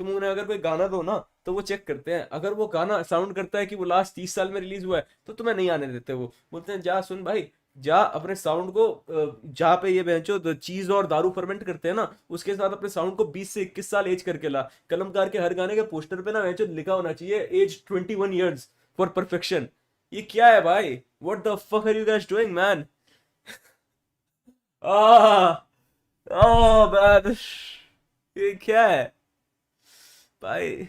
उन्हें अगर कोई गाना दो ना तो वो चेक करते हैं। अगर वो गाना साउंड करता है कि वो लास्ट 30 साल में रिलीज हुआ है तो तुम्हें नहीं आने देते। वो बोलते हैं जा सुन भाई, जा अपने साउंड को जहाँ पे ये बेंचो चीज और दारू फर्मेंट करते हैं ना, उसके साथ अपने साउंड को 20 से 21 साल एज करके ला। कलमकार के हर गाने के पोस्टर पे ना बेंचो लिखा होना चाहिए एज 21 ईयर्स। For perfection. ये क्या है भाई? What the fuck are you guys doing man? Man, ये क्या है भाई?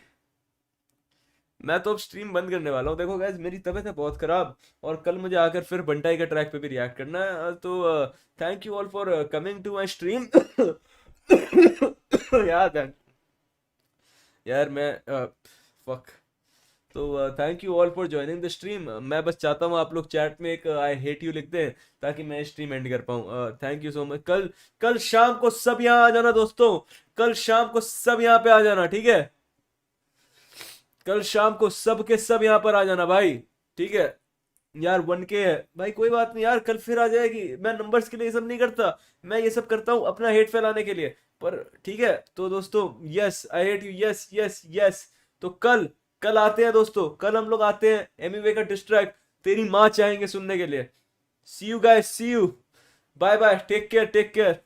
मैं तो अब स्ट्रीम बंद करने वाला हूँ। देखो गाइस, मेरी तबीयत है बहुत खराब और कल मुझे आकर फिर बंटाई के ट्रैक पे भी रिएक्ट करना है। तो thank you all for coming to my stream. यार मैं फक। तो thank you all for joining the stream. मैं बस चाहता हूँ आप लोग चैट में एक आई हेट यू लिख दें ताकि मैं स्ट्रीम एंड कर पाऊँ। Thank you so much. कल शाम को सब यहाँ आ जाना दोस्तों। कल शाम को सब यहाँ पे आ जाना, ठीक है? कल शाम को सब के सब यहाँ पर आ जाना भाई, ठीक है यार? 1K है भाई, कोई बात नहीं यार, कल फिर आ जाएगी। मैं नंबर्स के लिए ये सब नहीं करता, मैं ये सब करता हूँ अपना हेट फैलाने के लिए। पर ठीक है तो दोस्तों, yes I hate you, yes yes yes. तो कल आते हैं दोस्तों, कल हम लोग आते हैं एमिवे का डिस्ट्रैक्ट तेरी माँ चाहेंगे सुनने के लिए। See you guys, see you, bye bye, take care take care.